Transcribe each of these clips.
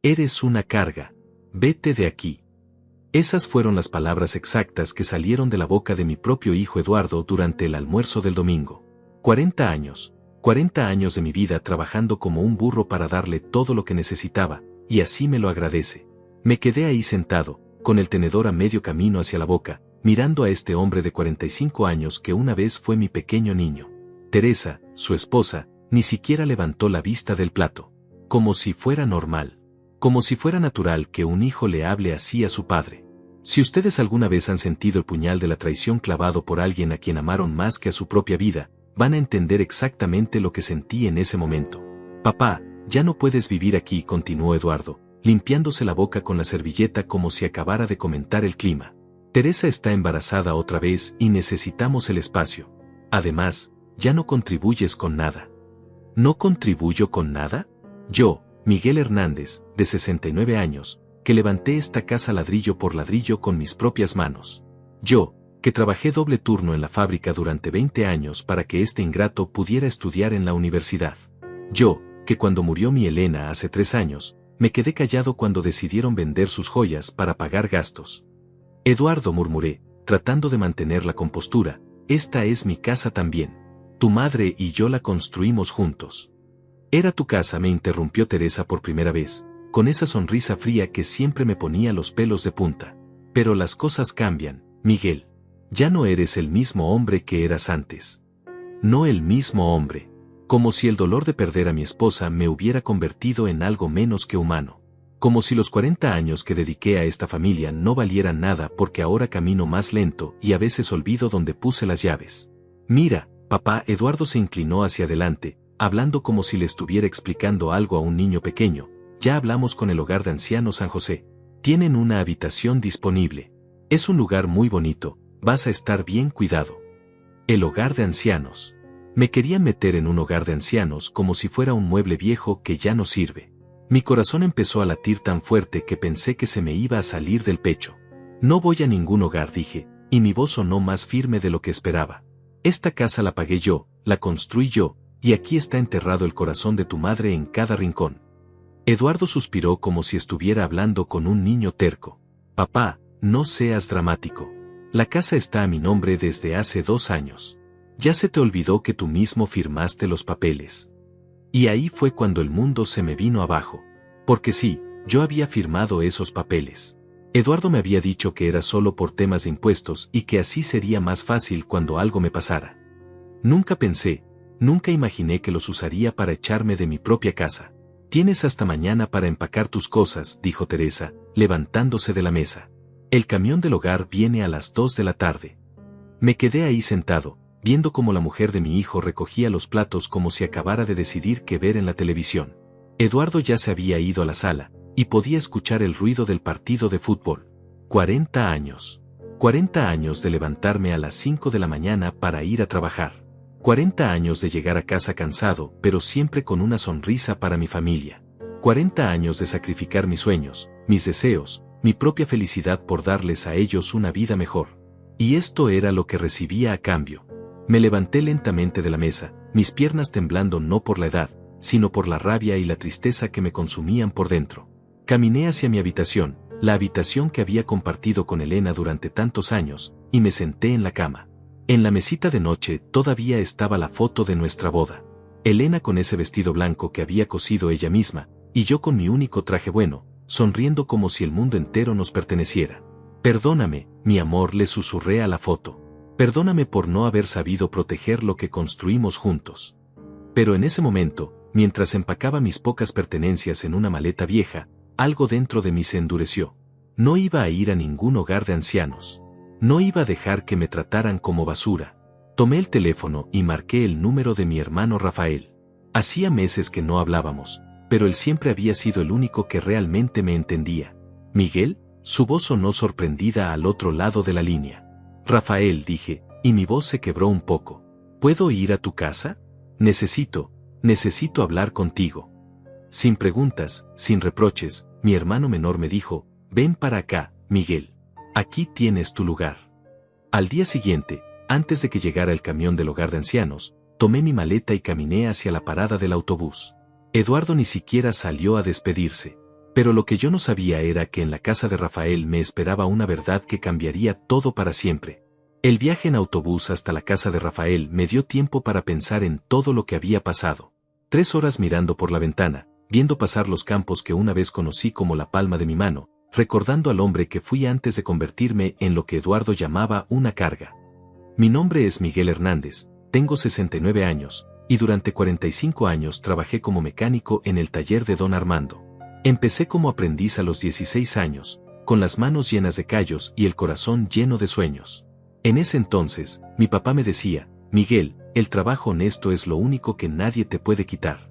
Eres una carga. Vete de aquí. Esas fueron las palabras exactas que salieron de la boca de mi propio hijo Eduardo durante el almuerzo del domingo. 40 años. 40 años de mi vida trabajando como un burro para darle todo lo que necesitaba, y así me lo agradece. Me quedé ahí sentado, con el tenedor a medio camino hacia la boca, mirando a este hombre de 45 años que una vez fue mi pequeño niño. Teresa, su esposa, ni siquiera levantó la vista del plato. Como si fuera normal. Como si fuera natural que un hijo le hable así a su padre. Si ustedes alguna vez han sentido el puñal de la traición clavado por alguien a quien amaron más que a su propia vida, van a entender exactamente lo que sentí en ese momento. Papá, ya no puedes vivir aquí, continuó Eduardo, limpiándose la boca con la servilleta como si acabara de comentar el clima. Teresa está embarazada otra vez y necesitamos el espacio. Además, ya no contribuyes con nada. ¿No contribuyo con nada? Yo, Miguel Hernández, de 69 años, que levanté esta casa ladrillo por ladrillo con mis propias manos. Yo, que trabajé doble turno en la fábrica durante 20 años para que este ingrato pudiera estudiar en la universidad. Yo, que cuando murió mi Elena hace 3 años, me quedé callado cuando decidieron vender sus joyas para pagar gastos. Eduardo, murmuré, tratando de mantener la compostura, esta es mi casa también. Tu madre y yo la construimos juntos. Era tu casa, me interrumpió Teresa por primera vez, con esa sonrisa fría que siempre me ponía los pelos de punta. Pero las cosas cambian, Miguel. Ya no eres el mismo hombre que eras antes. No el mismo hombre. Como si el dolor de perder a mi esposa me hubiera convertido en algo menos que humano. Como si los 40 años que dediqué a esta familia no valieran nada porque ahora camino más lento y a veces olvido dónde puse las llaves. Mira, papá. Eduardo se inclinó hacia adelante, hablando como si le estuviera explicando algo a un niño pequeño. Ya hablamos con el hogar de ancianos San José. Tienen una habitación disponible. Es un lugar muy bonito, vas a estar bien cuidado. El hogar de ancianos. Me querían meter en un hogar de ancianos como si fuera un mueble viejo que ya no sirve. Mi corazón empezó a latir tan fuerte que pensé que se me iba a salir del pecho. No voy a ningún hogar, dije, y mi voz sonó más firme de lo que esperaba. Esta casa la pagué yo, la construí yo, y aquí está enterrado el corazón de tu madre en cada rincón. Eduardo suspiró como si estuviera hablando con un niño terco. Papá, no seas dramático. La casa está a mi nombre desde hace 2 años. Ya se te olvidó que tú mismo firmaste los papeles. Y ahí fue cuando el mundo se me vino abajo. Porque sí, yo había firmado esos papeles. Eduardo me había dicho que era solo por temas de impuestos y que así sería más fácil cuando algo me pasara. Nunca imaginé que los usaría para echarme de mi propia casa. Tienes hasta mañana para empacar tus cosas, dijo Teresa, levantándose de la mesa. El camión del hogar viene a las 2 de la tarde. Me quedé ahí sentado, viendo cómo la mujer de mi hijo recogía los platos como si acabara de decidir qué ver en la televisión. Eduardo ya se había ido a la sala, y podía escuchar el ruido del partido de fútbol. 40 años. 40 años de levantarme a las 5 de la mañana para ir a trabajar. 40 años de llegar a casa cansado, pero siempre con una sonrisa para mi familia. 40 años de sacrificar mis sueños, mis deseos, mi propia felicidad por darles a ellos una vida mejor. Y esto era lo que recibía a cambio. Me levanté lentamente de la mesa, mis piernas temblando no por la edad, sino por la rabia y la tristeza que me consumían por dentro. Caminé hacia mi habitación, la habitación que había compartido con Elena durante tantos años, y me senté en la cama. En la mesita de noche todavía estaba la foto de nuestra boda. Elena con ese vestido blanco que había cosido ella misma, y yo con mi único traje bueno, sonriendo como si el mundo entero nos perteneciera. Perdóname, mi amor, le susurré a la foto. Perdóname por no haber sabido proteger lo que construimos juntos. Pero en ese momento, mientras empacaba mis pocas pertenencias en una maleta vieja, algo dentro de mí se endureció. No iba a ir a ningún hogar de ancianos. No iba a dejar que me trataran como basura. Tomé el teléfono y marqué el número de mi hermano Rafael. Hacía meses que no hablábamos, pero él siempre había sido el único que realmente me entendía. ¿Miguel? Su voz sonó sorprendida al otro lado de la línea. Rafael, dije, y mi voz se quebró un poco. ¿Puedo ir a tu casa? Necesito hablar contigo. Sin preguntas, sin reproches, mi hermano menor me dijo, ven para acá, Miguel. Aquí tienes tu lugar. Al día siguiente, antes de que llegara el camión del hogar de ancianos, tomé mi maleta y caminé hacia la parada del autobús. Eduardo ni siquiera salió a despedirse. Pero lo que yo no sabía era que en la casa de Rafael me esperaba una verdad que cambiaría todo para siempre. El viaje en autobús hasta la casa de Rafael me dio tiempo para pensar en todo lo que había pasado. 3 horas mirando por la ventana, viendo pasar los campos que una vez conocí como la palma de mi mano, recordando al hombre que fui antes de convertirme en lo que Eduardo llamaba una carga. Mi nombre es Miguel Hernández, tengo 69 años, y durante 45 años trabajé como mecánico en el taller de don Armando. Empecé como aprendiz a los 16 años, con las manos llenas de callos y el corazón lleno de sueños. En ese entonces, mi papá me decía, Miguel, el trabajo honesto es lo único que nadie te puede quitar.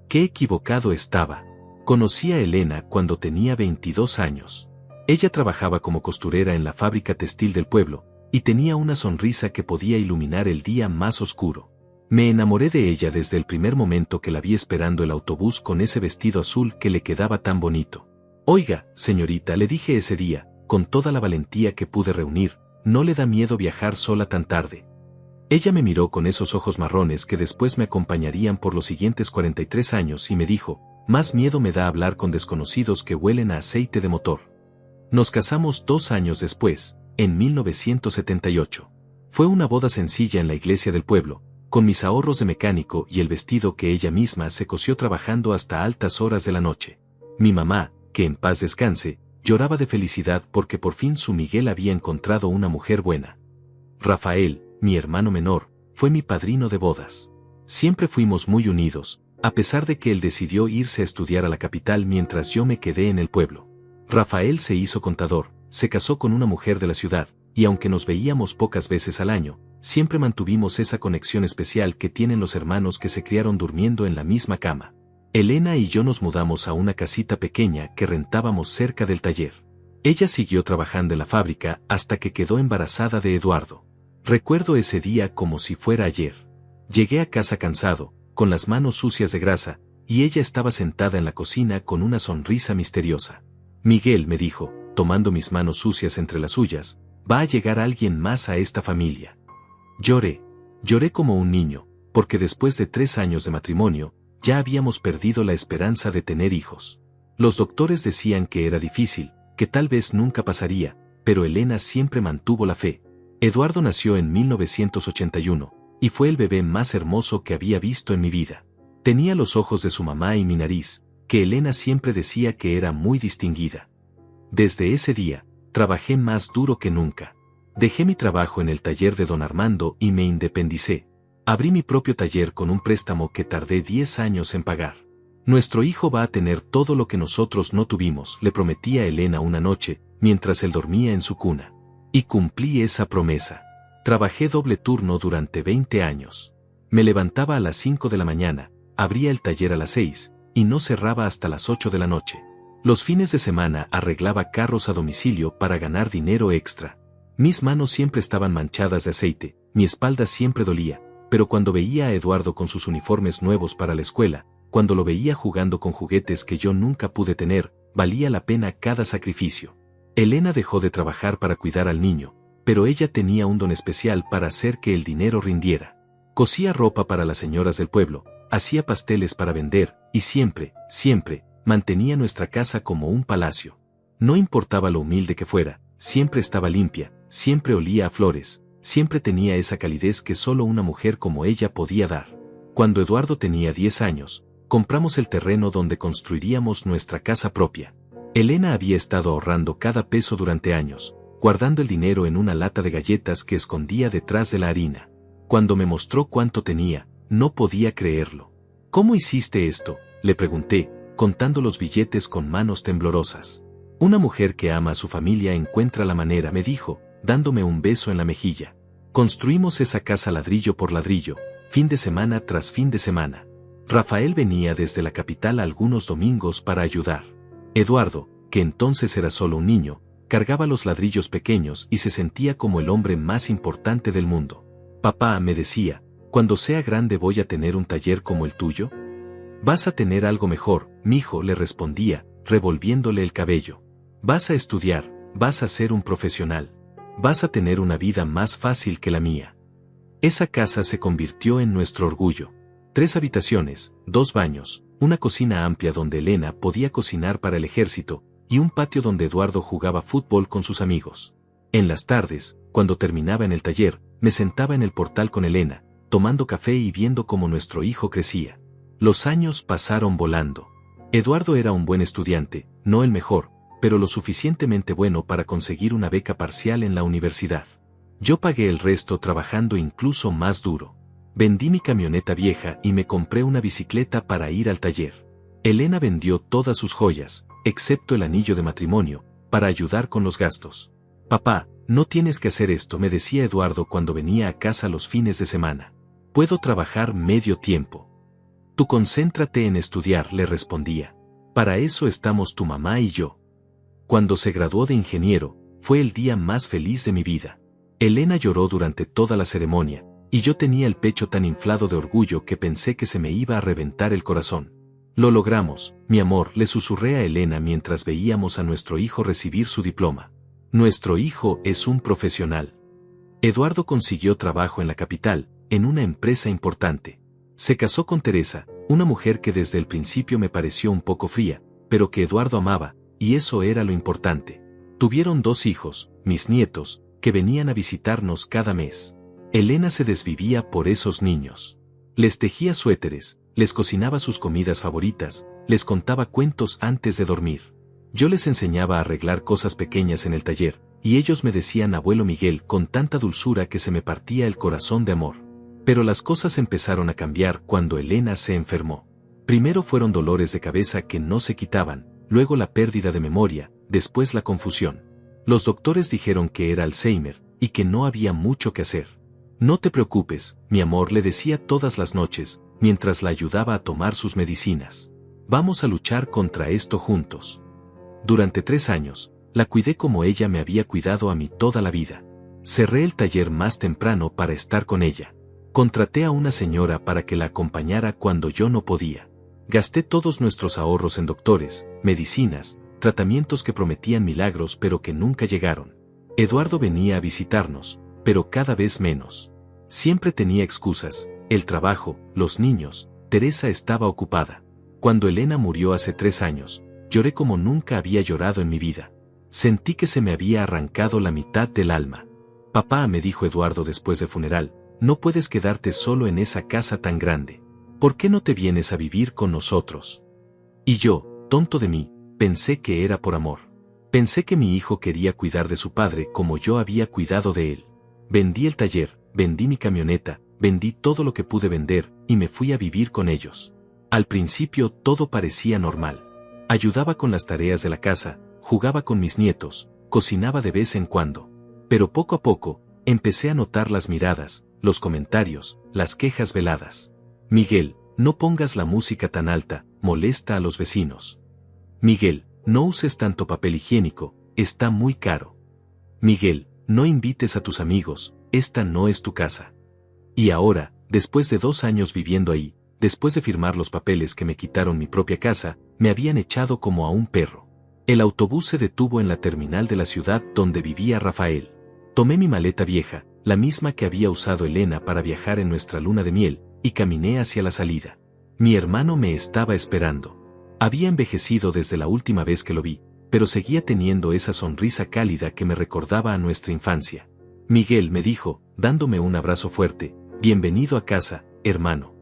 Qué equivocado estaba. Conocí a Elena cuando tenía 22 años. Ella trabajaba como costurera en la fábrica textil del pueblo, y tenía una sonrisa que podía iluminar el día más oscuro. Me enamoré de ella desde el primer momento que la vi esperando el autobús con ese vestido azul que le quedaba tan bonito. Oiga, señorita, le dije ese día, con toda la valentía que pude reunir, ¿no le da miedo viajar sola tan tarde? Ella me miró con esos ojos marrones que después me acompañarían por los siguientes 43 años y me dijo, más miedo me da hablar con desconocidos que huelen a aceite de motor. Nos casamos 2 años después, en 1978. Fue una boda sencilla en la iglesia del pueblo, con mis ahorros de mecánico y el vestido que ella misma se cosió trabajando hasta altas horas de la noche. Mi mamá, que en paz descanse, lloraba de felicidad porque por fin su Miguel había encontrado una mujer buena. Rafael, mi hermano menor, fue mi padrino de bodas. Siempre fuimos muy unidos, a pesar de que él decidió irse a estudiar a la capital mientras yo me quedé en el pueblo. Rafael se hizo contador, se casó con una mujer de la ciudad, y aunque nos veíamos pocas veces al año, siempre mantuvimos esa conexión especial que tienen los hermanos que se criaron durmiendo en la misma cama. Elena y yo nos mudamos a una casita pequeña que rentábamos cerca del taller. Ella siguió trabajando en la fábrica hasta que quedó embarazada de Eduardo. Recuerdo ese día como si fuera ayer. Llegué a casa cansado, con las manos sucias de grasa, y ella estaba sentada en la cocina con una sonrisa misteriosa. Miguel, me dijo, tomando mis manos sucias entre las suyas, va a llegar alguien más a esta familia. Lloré como un niño, porque después de 3 años de matrimonio, ya habíamos perdido la esperanza de tener hijos. Los doctores decían que era difícil, que tal vez nunca pasaría, pero Elena siempre mantuvo la fe. Eduardo nació en 1981, y fue el bebé más hermoso que había visto en mi vida. Tenía los ojos de su mamá y mi nariz, que Elena siempre decía que era muy distinguida. Desde ese día, trabajé más duro que nunca. Dejé mi trabajo en el taller de don Armando y me independicé. Abrí mi propio taller con un préstamo que tardé 10 años en pagar. Nuestro hijo va a tener todo lo que nosotros no tuvimos, le prometí a Elena una noche, mientras él dormía en su cuna. Y cumplí esa promesa. Trabajé doble turno durante 20 años. Me levantaba a las 5 de la mañana, abría el taller a las 6, y no cerraba hasta las 8 de la noche. Los fines de semana arreglaba carros a domicilio para ganar dinero extra. Mis manos siempre estaban manchadas de aceite, mi espalda siempre dolía, pero cuando veía a Eduardo con sus uniformes nuevos para la escuela, cuando lo veía jugando con juguetes que yo nunca pude tener, valía la pena cada sacrificio. Elena dejó de trabajar para cuidar al niño, pero ella tenía un don especial para hacer que el dinero rindiera. Cosía ropa para las señoras del pueblo, hacía pasteles para vender, y siempre, mantenía nuestra casa como un palacio. No importaba lo humilde que fuera, siempre estaba limpia, siempre olía a flores, siempre tenía esa calidez que solo una mujer como ella podía dar. Cuando Eduardo tenía 10 años, compramos el terreno donde construiríamos nuestra casa propia. Elena había estado ahorrando cada peso durante años, guardando el dinero en una lata de galletas que escondía detrás de la harina. Cuando me mostró cuánto tenía, no podía creerlo. ¿Cómo hiciste esto?, le pregunté, contando los billetes con manos temblorosas. Una mujer que ama a su familia encuentra la manera, me dijo, dándome un beso en la mejilla. Construimos esa casa ladrillo por ladrillo, fin de semana tras fin de semana. Rafael venía desde la capital algunos domingos para ayudar. Eduardo, que entonces era solo un niño, cargaba los ladrillos pequeños y se sentía como el hombre más importante del mundo. Papá, me decía, cuando sea grande voy a tener un taller como el tuyo. Vas a tener algo mejor, mijo, le respondía, revolviéndole el cabello. Vas a estudiar, vas a ser un profesional. Vas a tener una vida más fácil que la mía. Esa casa se convirtió en nuestro orgullo. 3 habitaciones, 2 baños, una cocina amplia donde Elena podía cocinar para el ejército, y un patio donde Eduardo jugaba fútbol con sus amigos. En las tardes, cuando terminaba en el taller, me sentaba en el portal con Elena, tomando café y viendo cómo nuestro hijo crecía. Los años pasaron volando. Eduardo era un buen estudiante, no el mejor, pero lo suficientemente bueno para conseguir una beca parcial en la universidad. Yo pagué el resto trabajando incluso más duro. Vendí mi camioneta vieja y me compré una bicicleta para ir al taller. Elena vendió todas sus joyas, excepto el anillo de matrimonio, para ayudar con los gastos. Papá, no tienes que hacer esto, me decía Eduardo cuando venía a casa los fines de semana. Puedo trabajar medio tiempo. Tú concéntrate en estudiar, le respondía. Para eso estamos tu mamá y yo. Cuando se graduó de ingeniero, fue el día más feliz de mi vida. Elena lloró durante toda la ceremonia, y yo tenía el pecho tan inflado de orgullo que pensé que se me iba a reventar el corazón. Lo logramos, mi amor, le susurré a Elena mientras veíamos a nuestro hijo recibir su diploma. Nuestro hijo es un profesional. Eduardo consiguió trabajo en la capital, en una empresa importante. Se casó con Teresa, una mujer que desde el principio me pareció un poco fría, pero que Eduardo amaba, y eso era lo importante. Tuvieron 2 hijos, mis nietos, que venían a visitarnos cada mes. Elena se desvivía por esos niños. Les tejía suéteres, les cocinaba sus comidas favoritas, les contaba cuentos antes de dormir. Yo les enseñaba a arreglar cosas pequeñas en el taller, y ellos me decían abuelo Miguel con tanta dulzura que se me partía el corazón de amor. Pero las cosas empezaron a cambiar cuando Elena se enfermó. Primero fueron dolores de cabeza que no se quitaban, luego la pérdida de memoria, después la confusión. Los doctores dijeron que era Alzheimer, y que no había mucho que hacer. No te preocupes, mi amor, le decía todas las noches, mientras la ayudaba a tomar sus medicinas. Vamos a luchar contra esto juntos. Durante 3 años, la cuidé como ella me había cuidado a mí toda la vida. Cerré el taller más temprano para estar con ella. Contraté a una señora para que la acompañara cuando yo no podía. Gasté todos nuestros ahorros en doctores, medicinas, tratamientos que prometían milagros pero que nunca llegaron. Eduardo venía a visitarnos, pero cada vez menos. Siempre tenía excusas, el trabajo, los niños, Teresa estaba ocupada. Cuando Elena murió hace 3 años, lloré como nunca había llorado en mi vida. Sentí que se me había arrancado la mitad del alma. Papá, me dijo Eduardo después del funeral, no puedes quedarte solo en esa casa tan grande. ¿Por qué no te vienes a vivir con nosotros? Y yo, tonto de mí, pensé que era por amor. Pensé que mi hijo quería cuidar de su padre como yo había cuidado de él. Vendí el taller, vendí mi camioneta, vendí todo lo que pude vender, y me fui a vivir con ellos. Al principio todo parecía normal. Ayudaba con las tareas de la casa, jugaba con mis nietos, cocinaba de vez en cuando. Pero poco a poco, empecé a notar las miradas, los comentarios, las quejas veladas. Miguel, no pongas la música tan alta, molesta a los vecinos. Miguel, no uses tanto papel higiénico, está muy caro. Miguel, no invites a tus amigos, esta no es tu casa. Y ahora, después de 2 años viviendo ahí, después de firmar los papeles que me quitaron mi propia casa, me habían echado como a un perro. El autobús se detuvo en la terminal de la ciudad donde vivía Rafael. Tomé mi maleta vieja, la misma que había usado Elena para viajar en nuestra luna de miel, y caminé hacia la salida. Mi hermano me estaba esperando. Había envejecido desde la última vez que lo vi, pero seguía teniendo esa sonrisa cálida que me recordaba a nuestra infancia. Miguel, me dijo, dándome un abrazo fuerte, bienvenido a casa, hermano.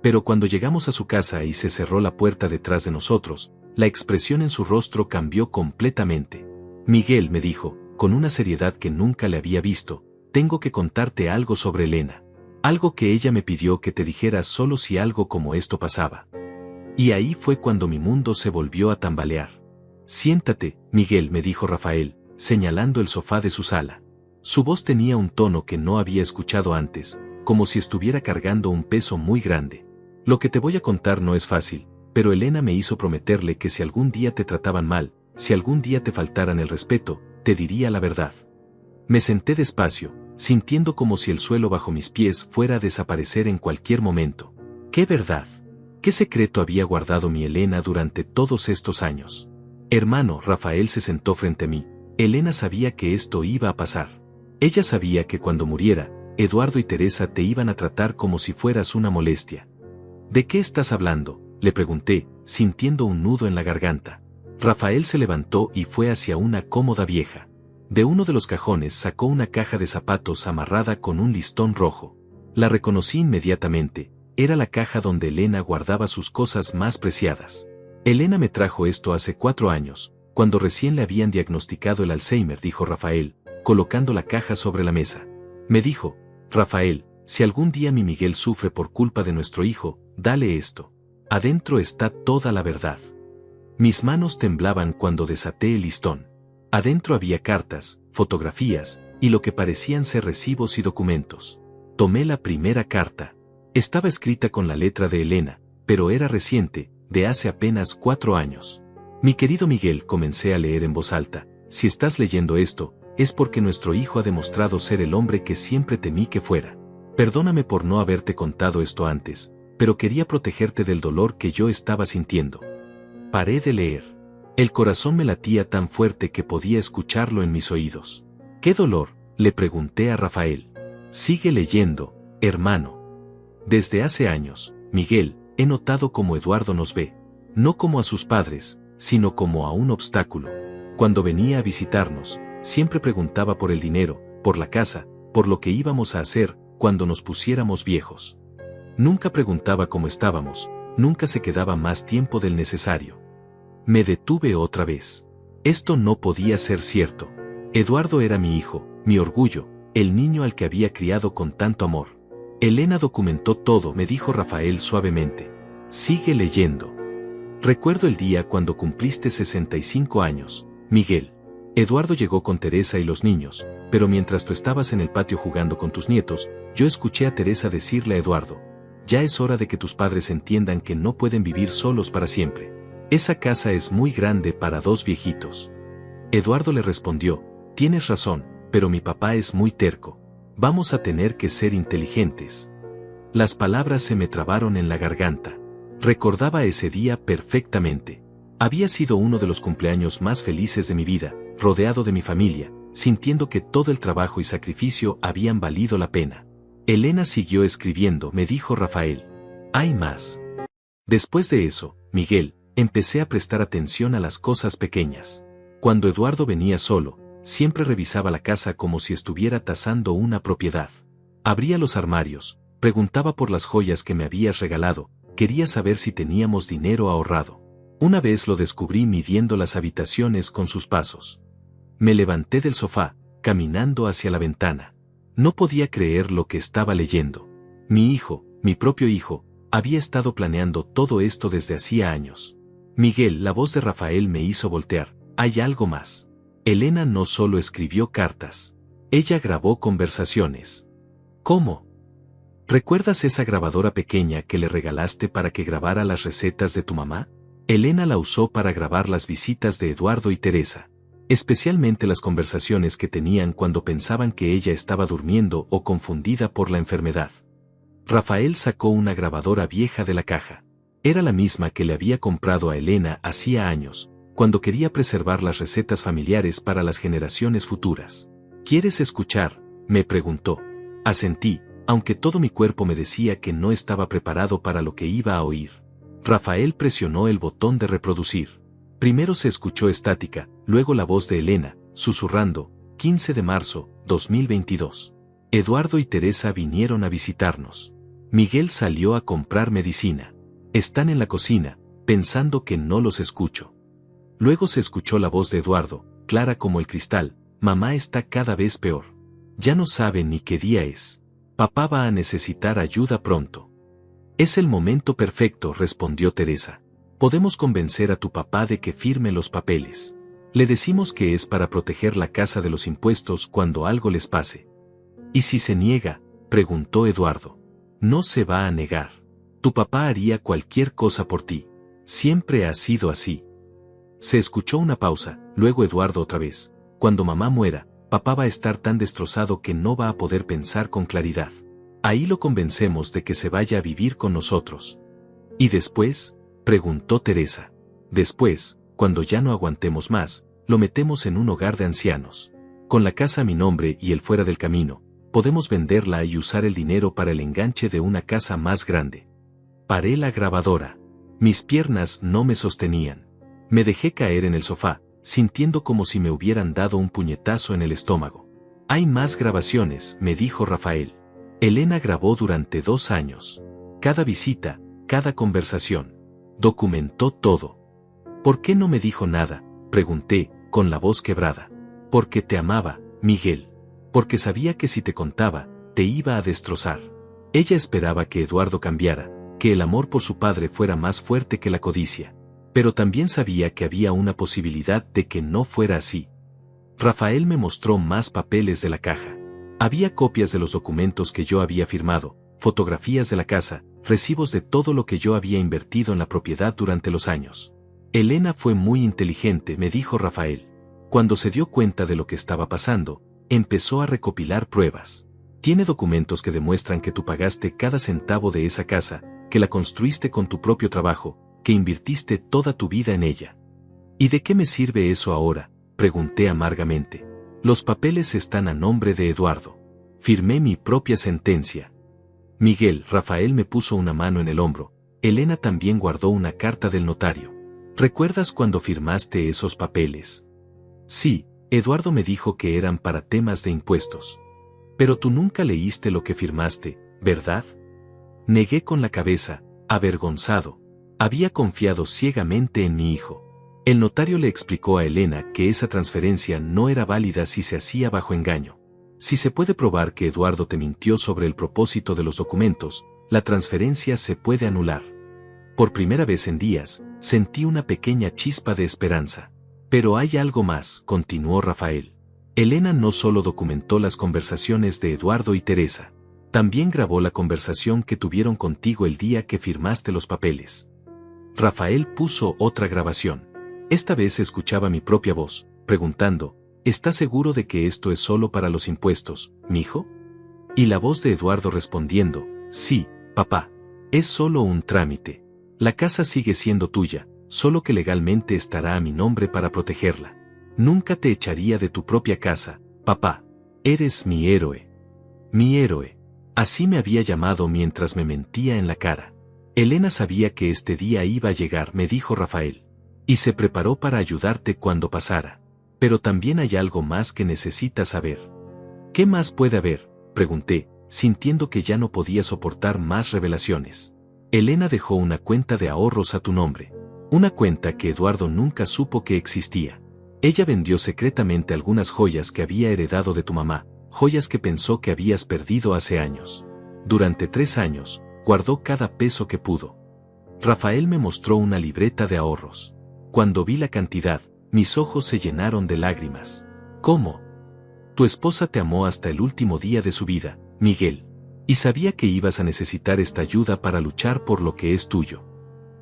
Pero cuando llegamos a su casa y se cerró la puerta detrás de nosotros, la expresión en su rostro cambió completamente. Miguel, me dijo, con una seriedad que nunca le había visto, tengo que contarte algo sobre Elena. Algo que ella me pidió que te dijera solo si algo como esto pasaba. Y ahí fue cuando mi mundo se volvió a tambalear. Siéntate, Miguel, me dijo Rafael, señalando el sofá de su sala. Su voz tenía un tono que no había escuchado antes, como si estuviera cargando un peso muy grande. Lo que te voy a contar no es fácil, pero Elena me hizo prometerle que si algún día te trataban mal, si algún día te faltaran el respeto, te diría la verdad. Me senté despacio, sintiendo como si el suelo bajo mis pies fuera a desaparecer en cualquier momento. ¿Qué verdad? ¿Qué secreto había guardado mi Elena durante todos estos años? Hermano, Rafael se sentó frente a mí. Elena sabía que esto iba a pasar. Ella sabía que cuando muriera, Eduardo y Teresa te iban a tratar como si fueras una molestia. ¿De qué estás hablando? Le pregunté, sintiendo un nudo en la garganta. Rafael se levantó y fue hacia una cómoda vieja. De uno de los cajones sacó una caja de zapatos amarrada con un listón rojo. La reconocí inmediatamente, era la caja donde Elena guardaba sus cosas más preciadas. Elena me trajo esto hace 4 años, cuando recién le habían diagnosticado el Alzheimer, dijo Rafael, colocando la caja sobre la mesa. Me dijo, Rafael, si algún día mi Miguel sufre por culpa de nuestro hijo, dale esto. Adentro está toda la verdad. Mis manos temblaban cuando desaté el listón. Adentro había cartas, fotografías, y lo que parecían ser recibos y documentos. Tomé la primera carta. Estaba escrita con la letra de Elena, pero era reciente, de hace apenas 4 años. Mi querido Miguel, comencé a leer en voz alta, si estás leyendo esto, es porque nuestro hijo ha demostrado ser el hombre que siempre temí que fuera. Perdóname por no haberte contado esto antes, pero quería protegerte del dolor que yo estaba sintiendo. Paré de leer. El corazón me latía tan fuerte que podía escucharlo en mis oídos. ¿Qué dolor?, le pregunté a Rafael. Sigue leyendo, hermano. Desde hace años, Miguel, he notado cómo Eduardo nos ve. No como a sus padres, sino como a un obstáculo. Cuando venía a visitarnos, siempre preguntaba por el dinero, por la casa, por lo que íbamos a hacer cuando nos pusiéramos viejos. Nunca preguntaba cómo estábamos, nunca se quedaba más tiempo del necesario. Me detuve otra vez. Esto no podía ser cierto. Eduardo era mi hijo, mi orgullo, el niño al que había criado con tanto amor. Elena documentó todo, me dijo Rafael suavemente. Sigue leyendo. Recuerdo el día cuando cumpliste 65 años, Miguel. Eduardo llegó con Teresa y los niños, pero mientras tú estabas en el patio jugando con tus nietos, yo escuché a Teresa decirle a Eduardo, ya es hora de que tus padres entiendan que no pueden vivir solos para siempre. Esa casa es muy grande para 2 viejitos. Eduardo le respondió, tienes razón, pero mi papá es muy terco. Vamos a tener que ser inteligentes. Las palabras se me trabaron en la garganta. Recordaba ese día perfectamente. Había sido uno de los cumpleaños más felices de mi vida, rodeado de mi familia, sintiendo que todo el trabajo y sacrificio habían valido la pena. Elena siguió escribiendo, me dijo Rafael. Hay más. Después de eso, Miguel, empecé a prestar atención a las cosas pequeñas. Cuando Eduardo venía solo, siempre revisaba la casa como si estuviera tasando una propiedad. Abría los armarios, preguntaba por las joyas que me habías regalado, quería saber si teníamos dinero ahorrado. Una vez lo descubrí midiendo las habitaciones con sus pasos. Me levanté del sofá, caminando hacia la ventana. No podía creer lo que estaba leyendo. Mi hijo, mi propio hijo, había estado planeando todo esto desde hacía años. Miguel, la voz de Rafael me hizo voltear. Hay algo más. Elena no solo escribió cartas. Ella grabó conversaciones. ¿Cómo? ¿Recuerdas esa grabadora pequeña que le regalaste para que grabara las recetas de tu mamá? Elena la usó para grabar las visitas de Eduardo y Teresa. Especialmente las conversaciones que tenían cuando pensaban que ella estaba durmiendo o confundida por la enfermedad. Rafael sacó una grabadora vieja de la caja. Era la misma que le había comprado a Elena hacía años, cuando quería preservar las recetas familiares para las generaciones futuras. ¿Quieres escuchar?, me preguntó. Asentí, aunque todo mi cuerpo me decía que no estaba preparado para lo que iba a oír. Rafael presionó el botón de reproducir. Primero se escuchó estática, luego la voz de Elena, susurrando, 15 de marzo, 2022. Eduardo y Teresa vinieron a visitarnos. Miguel salió a comprar medicina. Están en la cocina, pensando que no los escucho. Luego se escuchó la voz de Eduardo, clara como el cristal, mamá está cada vez peor. Ya no sabe ni qué día es. Papá va a necesitar ayuda pronto. Es el momento perfecto, respondió Teresa. Podemos convencer a tu papá de que firme los papeles. Le decimos que es para proteger la casa de los impuestos cuando algo les pase. ¿Y si se niega?, preguntó Eduardo. No se va a negar. Tu papá haría cualquier cosa por ti. Siempre ha sido así. Se escuchó una pausa, luego Eduardo otra vez. Cuando mamá muera, papá va a estar tan destrozado que no va a poder pensar con claridad. Ahí lo convencemos de que se vaya a vivir con nosotros. ¿Y después?, preguntó Teresa. Después, cuando ya no aguantemos más, lo metemos en un hogar de ancianos. Con la casa a mi nombre y él fuera del camino, podemos venderla y usar el dinero para el enganche de una casa más grande. Paré la grabadora. Mis piernas no me sostenían. Me dejé caer en el sofá, sintiendo como si me hubieran dado un puñetazo en el estómago. Hay más grabaciones, me dijo Rafael. Elena grabó durante 2 años. Cada visita, cada conversación. Documentó todo. ¿Por qué no me dijo nada?, pregunté, con la voz quebrada. Porque te amaba, Miguel. Porque sabía que si te contaba, te iba a destrozar. Ella esperaba que Eduardo cambiara, que el amor por su padre fuera más fuerte que la codicia. Pero también sabía que había una posibilidad de que no fuera así. Rafael me mostró más papeles de la caja. Había copias de los documentos que yo había firmado, fotografías de la casa, recibos de todo lo que yo había invertido en la propiedad durante los años. Elena fue muy inteligente, me dijo Rafael. Cuando se dio cuenta de lo que estaba pasando, empezó a recopilar pruebas. Tiene documentos que demuestran que tú pagaste cada centavo de esa casa, que la construiste con tu propio trabajo, que invirtiste toda tu vida en ella. ¿Y de qué me sirve eso ahora?, pregunté amargamente. Los papeles están a nombre de Eduardo. Firmé mi propia sentencia. Miguel, Rafael me puso una mano en el hombro. Elena también guardó una carta del notario. ¿Recuerdas cuando firmaste esos papeles? Sí, Eduardo me dijo que eran para temas de impuestos. Pero tú nunca leíste lo que firmaste, ¿verdad? Negué con la cabeza, avergonzado. Había confiado ciegamente en mi hijo. El notario le explicó a Elena que esa transferencia no era válida si se hacía bajo engaño. Si se puede probar que Eduardo te mintió sobre el propósito de los documentos, la transferencia se puede anular. Por primera vez en días, sentí una pequeña chispa de esperanza. Pero hay algo más, continuó Rafael. Elena no solo documentó las conversaciones de Eduardo y Teresa, también grabó la conversación que tuvieron contigo el día que firmaste los papeles. Rafael puso otra grabación. Esta vez escuchaba mi propia voz, preguntando, ¿estás seguro de que esto es solo para los impuestos, mijo? Y la voz de Eduardo respondiendo, sí, papá. Es solo un trámite. La casa sigue siendo tuya, solo que legalmente estará a mi nombre para protegerla. Nunca te echaría de tu propia casa, papá. Eres mi héroe. Mi héroe. Así me había llamado mientras me mentía en la cara. Elena sabía que este día iba a llegar, me dijo Rafael. Y se preparó para ayudarte cuando pasara. Pero también hay algo más que necesitas saber. ¿Qué más puede haber?, pregunté, sintiendo que ya no podía soportar más revelaciones. Elena dejó una cuenta de ahorros a tu nombre. Una cuenta que Eduardo nunca supo que existía. Ella vendió secretamente algunas joyas que había heredado de tu mamá, joyas que pensó que habías perdido hace años. Durante 3 años, guardó cada peso que pudo. Rafael me mostró una libreta de ahorros. Cuando vi la cantidad, mis ojos se llenaron de lágrimas. ¿Cómo? Tu esposa te amó hasta el último día de su vida, Miguel. Y sabía que ibas a necesitar esta ayuda para luchar por lo que es tuyo.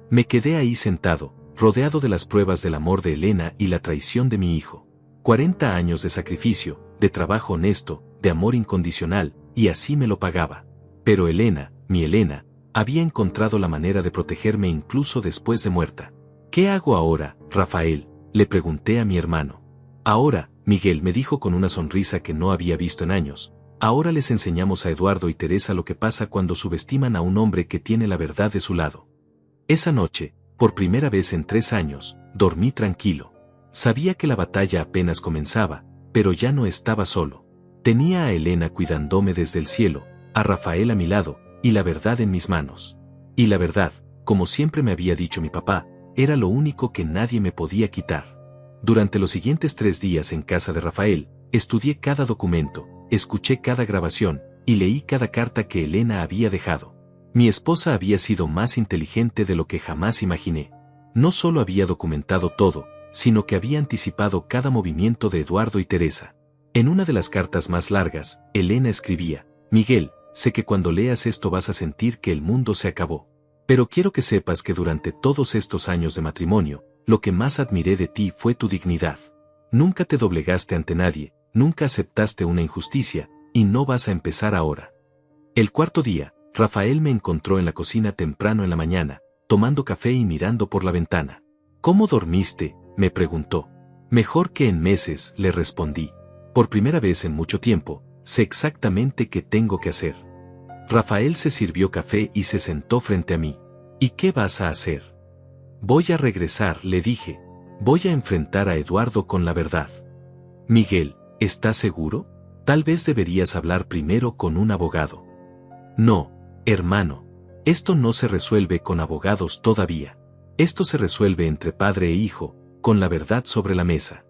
Me quedé ahí sentado, rodeado de las pruebas del amor de Elena y la traición de mi hijo. 40 años de sacrificio, de trabajo honesto, de amor incondicional, y así me lo pagaba. Pero Elena, mi Elena, había encontrado la manera de protegerme incluso después de muerta. ¿Qué hago ahora, Rafael?, le pregunté a mi hermano. Ahora, Miguel, me dijo con una sonrisa que no había visto en años, ahora les enseñamos a Eduardo y Teresa lo que pasa cuando subestiman a un hombre que tiene la verdad de su lado. Esa noche, por primera vez en 3 años, dormí tranquilo. Sabía que la batalla apenas comenzaba, pero ya no estaba solo. Tenía a Elena cuidándome desde el cielo, a Rafael a mi lado, y la verdad en mis manos. Y la verdad, como siempre me había dicho mi papá, era lo único que nadie me podía quitar. Durante los siguientes 3 días en casa de Rafael, estudié cada documento, escuché cada grabación, y leí cada carta que Elena había dejado. Mi esposa había sido más inteligente de lo que jamás imaginé. No solo había documentado todo, sino que había anticipado cada movimiento de Eduardo y Teresa. En una de las cartas más largas, Elena escribía, Miguel, sé que cuando leas esto vas a sentir que el mundo se acabó. Pero quiero que sepas que durante todos estos años de matrimonio, lo que más admiré de ti fue tu dignidad. Nunca te doblegaste ante nadie, nunca aceptaste una injusticia, y no vas a empezar ahora. El 4.º día, Rafael me encontró en la cocina temprano en la mañana, tomando café y mirando por la ventana. ¿Cómo dormiste?, me preguntó. Mejor que en meses, le respondí. Por primera vez en mucho tiempo, sé exactamente qué tengo que hacer. Rafael se sirvió café y se sentó frente a mí. ¿Y qué vas a hacer? Voy a regresar, le dije. Voy a enfrentar a Eduardo con la verdad. Miguel, ¿estás seguro? Tal vez deberías hablar primero con un abogado. No, hermano. Esto no se resuelve con abogados todavía. Esto se resuelve entre padre e hijo, con la verdad sobre la mesa.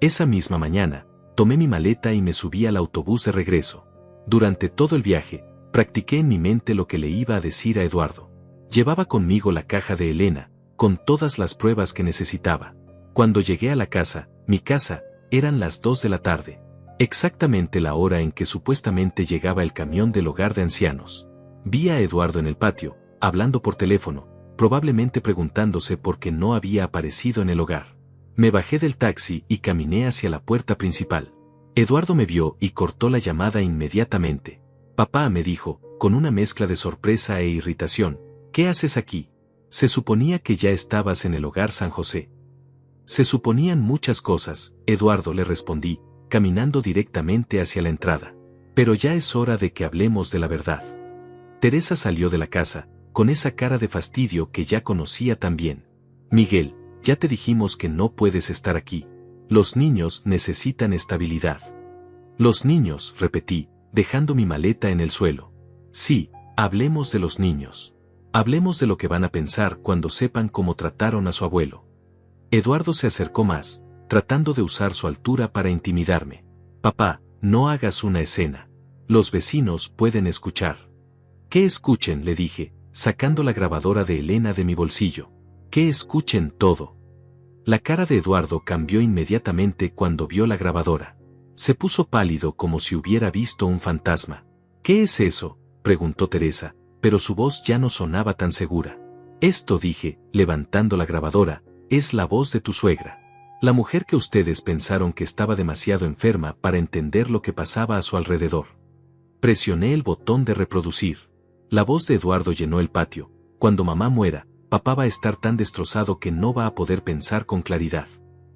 Esa misma mañana, tomé mi maleta y me subí al autobús de regreso. Durante todo el viaje, practiqué en mi mente lo que le iba a decir a Eduardo. Llevaba conmigo la caja de Elena, con todas las pruebas que necesitaba. Cuando llegué a la casa, mi casa, eran las 2 de la tarde. Exactamente la hora en que supuestamente llegaba el camión del hogar de ancianos. Vi a Eduardo en el patio, hablando por teléfono, probablemente preguntándose por qué no había aparecido en el hogar. Me bajé del taxi y caminé hacia la puerta principal. Eduardo me vio y cortó la llamada inmediatamente. Papá, me dijo, con una mezcla de sorpresa e irritación, ¿qué haces aquí? Se suponía que ya estabas en el hogar San José. Se suponían muchas cosas, Eduardo, le respondí, caminando directamente hacia la entrada. Pero ya es hora de que hablemos de la verdad. Teresa salió de la casa, con esa cara de fastidio que ya conocía tan bien. Miguel, ya te dijimos que no puedes estar aquí. Los niños necesitan estabilidad. Los niños, repetí, dejando mi maleta en el suelo. Sí, hablemos de los niños. Hablemos de lo que van a pensar cuando sepan cómo trataron a su abuelo. Eduardo se acercó más, tratando de usar su altura para intimidarme. Papá, no hagas una escena. Los vecinos pueden escuchar. Que escuchen, le dije, sacando la grabadora de Elena de mi bolsillo. Que escuchen todo. La cara de Eduardo cambió inmediatamente cuando vio la grabadora. Se puso pálido como si hubiera visto un fantasma. ¿Qué es eso?, preguntó Teresa, pero su voz ya no sonaba tan segura. Esto, dije, levantando la grabadora, es la voz de tu suegra. La mujer que ustedes pensaron que estaba demasiado enferma para entender lo que pasaba a su alrededor. Presioné el botón de reproducir. La voz de Eduardo llenó el patio. Cuando mamá muera, papá va a estar tan destrozado que no va a poder pensar con claridad.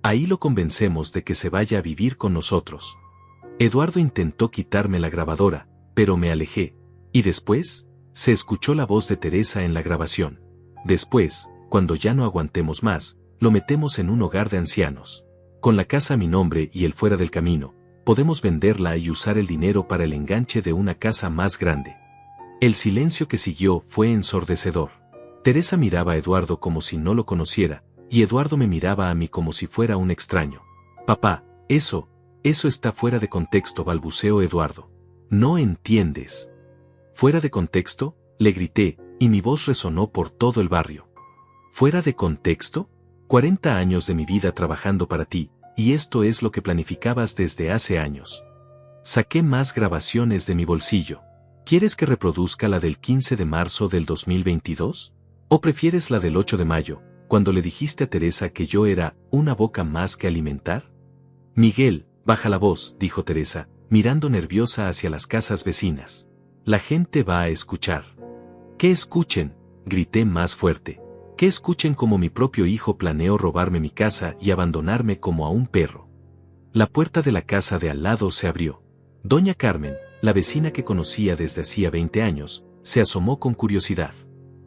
Ahí lo convencemos de que se vaya a vivir con nosotros. Eduardo intentó quitarme la grabadora, pero me alejé. ¿Y después? Se escuchó la voz de Teresa en la grabación. Después, cuando ya no aguantemos más, lo metemos en un hogar de ancianos. Con la casa a mi nombre y él fuera del camino, podemos venderla y usar el dinero para el enganche de una casa más grande. El silencio que siguió fue ensordecedor. Teresa miraba a Eduardo como si no lo conociera, y Eduardo me miraba a mí como si fuera un extraño. Papá, eso está fuera de contexto, balbuceó Eduardo. ¿No entiendes? ¿Fuera de contexto?, le grité, y mi voz resonó por todo el barrio. ¿Fuera de contexto? 40 años de mi vida trabajando para ti, y esto es lo que planificabas desde hace años. Saqué más grabaciones de mi bolsillo. ¿Quieres que reproduzca la del 15 de marzo del 2022? ¿O prefieres la del 8 de mayo, cuando le dijiste a Teresa que yo era una boca más que alimentar? Miguel, baja la voz, dijo Teresa, mirando nerviosa hacia las casas vecinas. La gente va a escuchar. ¿Qué escuchen?, grité más fuerte. Que escuchen cómo mi propio hijo planeó robarme mi casa y abandonarme como a un perro. La puerta de la casa de al lado se abrió. Doña Carmen, la vecina que conocía desde hacía 20 años, se asomó con curiosidad.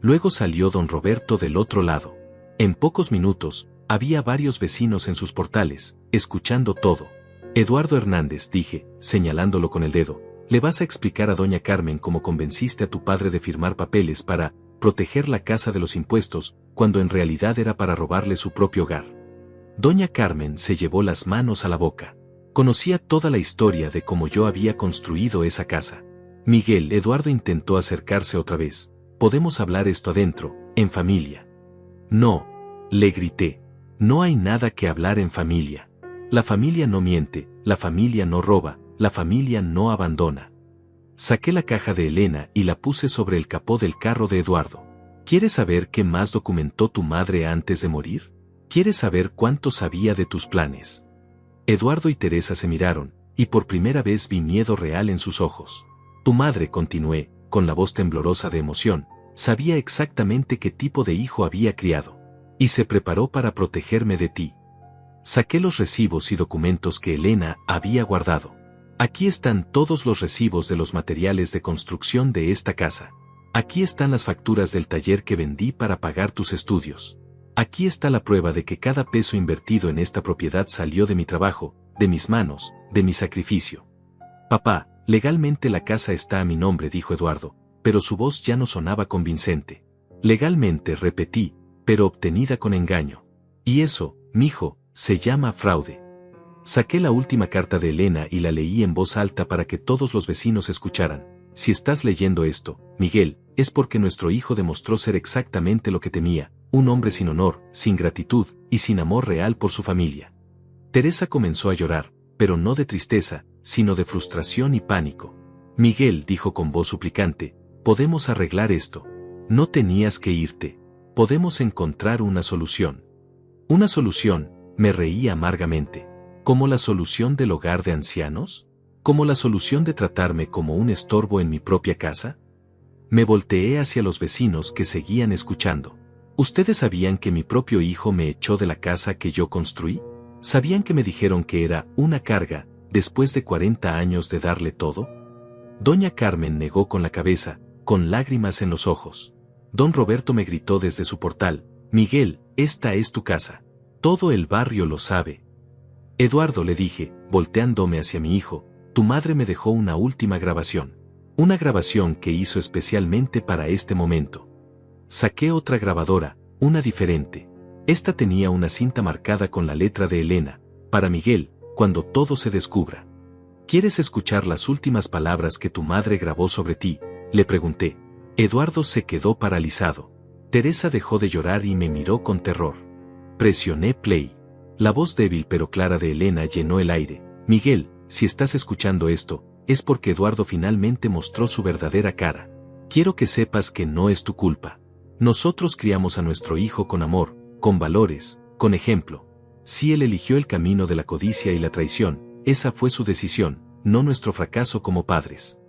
Luego salió don Roberto del otro lado. En pocos minutos, había varios vecinos en sus portales, escuchando todo. Eduardo Hernández, dije, señalándolo con el dedo, le vas a explicar a doña Carmen cómo convenciste a tu padre de firmar papeles para proteger la casa de los impuestos, cuando en realidad era para robarle su propio hogar. Doña Carmen se llevó las manos a la boca. Conocía toda la historia de cómo yo había construido esa casa. Miguel, Eduardo intentó acercarse otra vez. Podemos hablar esto adentro, en familia. No, le grité. No hay nada que hablar en familia. La familia no miente, la familia no roba, la familia no abandona. Saqué la caja de Elena y la puse sobre el capó del carro de Eduardo. ¿Quieres saber qué más documentó tu madre antes de morir? ¿Quieres saber cuánto sabía de tus planes? Eduardo y Teresa se miraron, y por primera vez vi miedo real en sus ojos. Tu madre, continué, con la voz temblorosa de emoción, sabía exactamente qué tipo de hijo había criado. Y se preparó para protegerme de ti. Saqué los recibos y documentos que Elena había guardado. Aquí están todos los recibos de los materiales de construcción de esta casa. Aquí están las facturas del taller que vendí para pagar tus estudios. Aquí está la prueba de que cada peso invertido en esta propiedad salió de mi trabajo, de mis manos, de mi sacrificio. Papá, legalmente la casa está a mi nombre, dijo Eduardo, pero su voz ya no sonaba convincente. Legalmente, repetí, pero obtenida con engaño. Y eso, mijo, se llama fraude. Saqué la última carta de Elena y la leí en voz alta para que todos los vecinos escucharan. Si estás leyendo esto, Miguel, es porque nuestro hijo demostró ser exactamente lo que temía, un hombre sin honor, sin gratitud y sin amor real por su familia. Teresa comenzó a llorar, pero no de tristeza, sino de frustración y pánico. Miguel, dijo con voz suplicante, podemos arreglar esto. No tenías que irte. Podemos encontrar una solución. ¿Una solución? Me reí amargamente. ¿Como la solución del hogar de ancianos? ¿Como la solución de tratarme como un estorbo en mi propia casa? Me volteé hacia los vecinos que seguían escuchando. ¿Ustedes sabían que mi propio hijo me echó de la casa que yo construí? ¿Sabían que me dijeron que era una carga, después de 40 años de darle todo? Doña Carmen negó con la cabeza, con lágrimas en los ojos. Don Roberto me gritó desde su portal, Miguel, esta es tu casa. Todo el barrio lo sabe. Eduardo, le dije, volteándome hacia mi hijo, tu madre me dejó una última grabación. Una grabación que hizo especialmente para este momento. Saqué otra grabadora, una diferente. Esta tenía una cinta marcada con la letra de Elena, para Miguel, cuando todo se descubra. ¿Quieres escuchar las últimas palabras que tu madre grabó sobre ti?, le pregunté. Eduardo se quedó paralizado. Teresa dejó de llorar y me miró con terror. Presioné play. La voz débil pero clara de Elena llenó el aire. Miguel, si estás escuchando esto, es porque Eduardo finalmente mostró su verdadera cara. Quiero que sepas que no es tu culpa. Nosotros criamos a nuestro hijo con amor, con valores, con ejemplo. Si él eligió el camino de la codicia y la traición, esa fue su decisión, no nuestro fracaso como padres.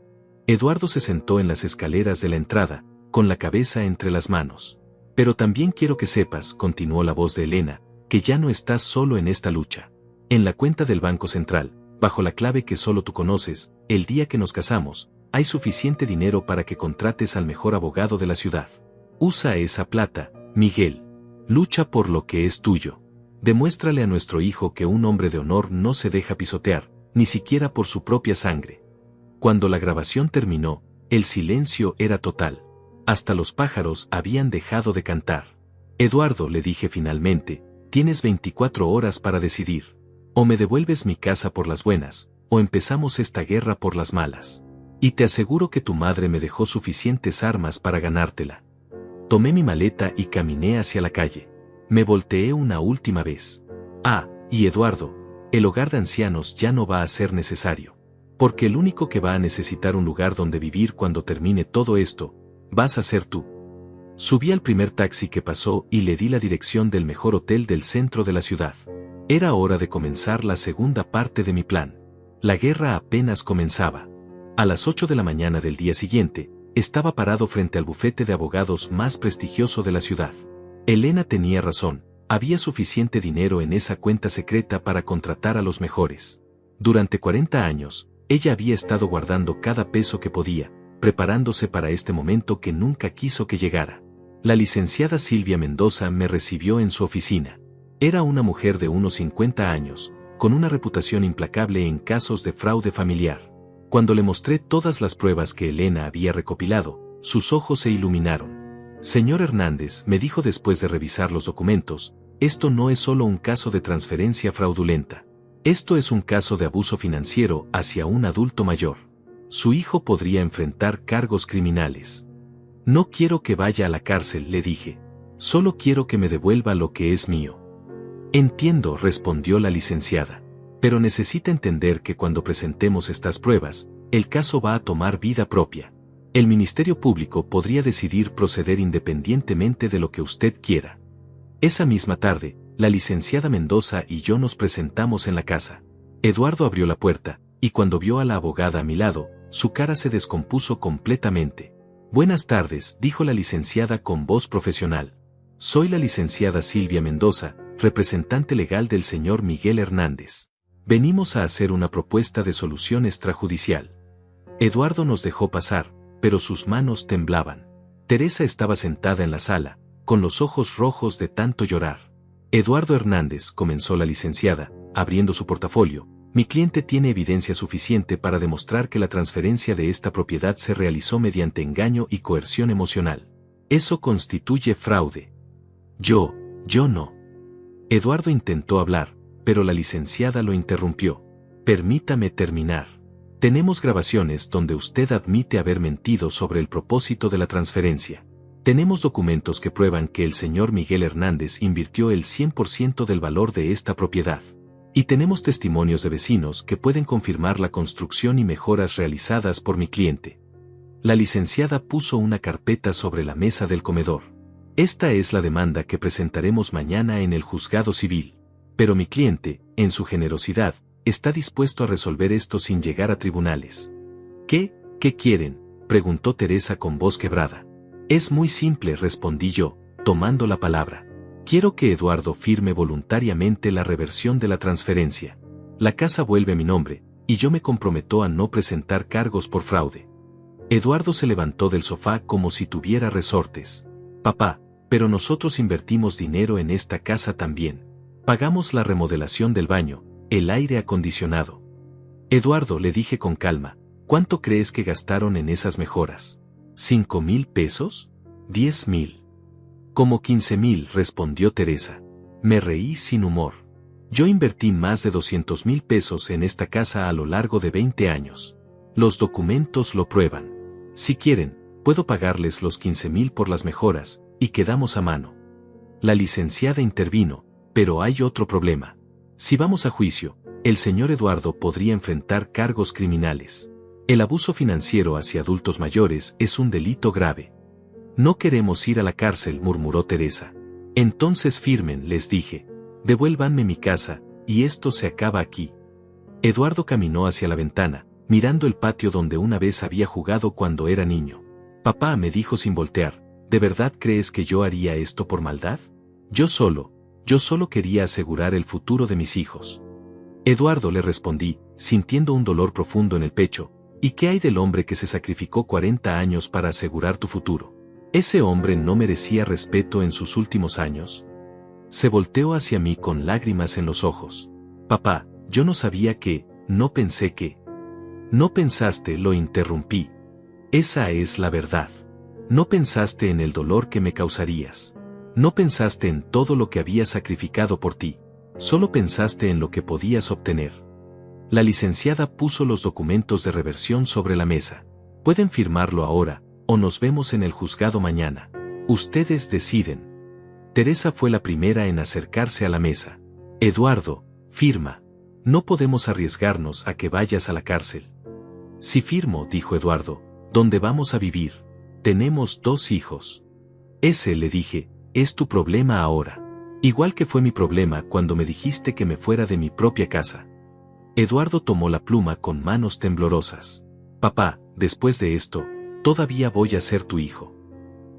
Eduardo se sentó en las escaleras de la entrada, con la cabeza entre las manos. Pero también quiero que sepas, continuó la voz de Elena, que ya no estás solo en esta lucha. En la cuenta del Banco Central, bajo la clave que solo tú conoces, el día que nos casamos, hay suficiente dinero para que contrates al mejor abogado de la ciudad. Usa esa plata, Miguel. Lucha por lo que es tuyo. Demuéstrale a nuestro hijo que un hombre de honor no se deja pisotear, ni siquiera por su propia sangre. Cuando la grabación terminó, el silencio era total. Hasta los pájaros habían dejado de cantar. Eduardo, le dije finalmente, tienes 24 horas para decidir. O me devuelves mi casa por las buenas, o empezamos esta guerra por las malas. Y te aseguro que tu madre me dejó suficientes armas para ganártela. Tomé mi maleta y caminé hacia la calle. Me volteé una última vez. Ah, y Eduardo, el hogar de ancianos ya no va a ser necesario. Porque el único que va a necesitar un lugar donde vivir cuando termine todo esto, vas a ser tú. Subí al primer taxi que pasó y le di la dirección del mejor hotel del centro de la ciudad. Era hora de comenzar la segunda parte de mi plan. La guerra apenas comenzaba. A las 8 de la mañana del día siguiente, estaba parado frente al bufete de abogados más prestigioso de la ciudad. Elena tenía razón, había suficiente dinero en esa cuenta secreta para contratar a los mejores. Durante 40 años, ella había estado guardando cada peso que podía, preparándose para este momento que nunca quiso que llegara. La licenciada Silvia Mendoza me recibió en su oficina. Era una mujer de unos 50 años, con una reputación implacable en casos de fraude familiar. Cuando le mostré todas las pruebas que Elena había recopilado, sus ojos se iluminaron. Señor Hernández, me dijo después de revisar los documentos, esto no es solo un caso de transferencia fraudulenta. Esto es un caso de abuso financiero hacia un adulto mayor. Su hijo podría enfrentar cargos criminales. No quiero que vaya a la cárcel, le dije. Solo quiero que me devuelva lo que es mío. Entiendo, respondió la licenciada. Pero necesita entender que cuando presentemos estas pruebas, el caso va a tomar vida propia. El Ministerio Público podría decidir proceder independientemente de lo que usted quiera. Esa misma tarde, la licenciada Mendoza y yo nos presentamos en la casa. Eduardo abrió la puerta, y cuando vio a la abogada a mi lado, su cara se descompuso completamente. Buenas tardes, dijo la licenciada con voz profesional. Soy la licenciada Silvia Mendoza, representante legal del señor Miguel Hernández. Venimos a hacer una propuesta de solución extrajudicial. Eduardo nos dejó pasar, pero sus manos temblaban. Teresa estaba sentada en la sala, con los ojos rojos de tanto llorar. Eduardo Hernández, comenzó la licenciada, abriendo su portafolio, mi cliente tiene evidencia suficiente para demostrar que la transferencia de esta propiedad se realizó mediante engaño y coerción emocional. Eso constituye fraude. Yo no. Eduardo intentó hablar, pero la licenciada lo interrumpió. Permítame terminar. Tenemos grabaciones donde usted admite haber mentido sobre el propósito de la transferencia. Tenemos documentos que prueban que el señor Miguel Hernández invirtió el 100% del valor de esta propiedad. Y tenemos testimonios de vecinos que pueden confirmar la construcción y mejoras realizadas por mi cliente. La licenciada puso una carpeta sobre la mesa del comedor. Esta es la demanda que presentaremos mañana en el juzgado civil. Pero mi cliente, en su generosidad, está dispuesto a resolver esto sin llegar a tribunales. ¿Qué quieren?, preguntó Teresa con voz quebrada. Es muy simple, respondí yo, tomando la palabra. Quiero que Eduardo firme voluntariamente la reversión de la transferencia. La casa vuelve a mi nombre, y yo me comprometo a no presentar cargos por fraude. Eduardo se levantó del sofá como si tuviera resortes. Papá, pero nosotros invertimos dinero en esta casa también. Pagamos la remodelación del baño, el aire acondicionado. Eduardo, le dije con calma, ¿cuánto crees que gastaron en esas mejoras? ¿5,000 pesos? ¿10,000? Como 15,000, respondió Teresa. Me reí sin humor. Yo invertí más de 200,000 pesos en esta casa a lo largo de 20 años. Los documentos lo prueban. Si quieren, puedo pagarles los 15,000 por las mejoras, y quedamos a mano. La licenciada intervino, pero hay otro problema. Si vamos a juicio, el señor Eduardo podría enfrentar cargos criminales. El abuso financiero hacia adultos mayores es un delito grave. No queremos ir a la cárcel, murmuró Teresa. Entonces firmen, les dije. Devuélvanme mi casa, y esto se acaba aquí. Eduardo caminó hacia la ventana, mirando el patio donde una vez había jugado cuando era niño. Papá, me dijo sin voltear, ¿de verdad crees que yo haría esto por maldad? Yo solo quería asegurar el futuro de mis hijos. Eduardo, le respondí, sintiendo un dolor profundo en el pecho, ¿y qué hay del hombre que se sacrificó 40 años para asegurar tu futuro? ¿Ese hombre no merecía respeto en sus últimos años? Se volteó hacia mí con lágrimas en los ojos. Papá, yo no sabía que, no pensé que. No pensaste, lo interrumpí. Esa es la verdad. No pensaste en el dolor que me causarías. No pensaste en todo lo que había sacrificado por ti. Solo pensaste en lo que podías obtener. La licenciada puso los documentos de reversión sobre la mesa. Pueden firmarlo ahora, o nos vemos en el juzgado mañana. Ustedes deciden. Teresa fue la primera en acercarse a la mesa. Eduardo, firma. No podemos arriesgarnos a que vayas a la cárcel. Si firmo, dijo Eduardo, ¿dónde vamos a vivir? Tenemos 2 hijos. Ese, le dije, es tu problema ahora. Igual que fue mi problema cuando me dijiste que me fuera de mi propia casa. Eduardo tomó la pluma con manos temblorosas. Papá, después de esto, todavía voy a ser tu hijo.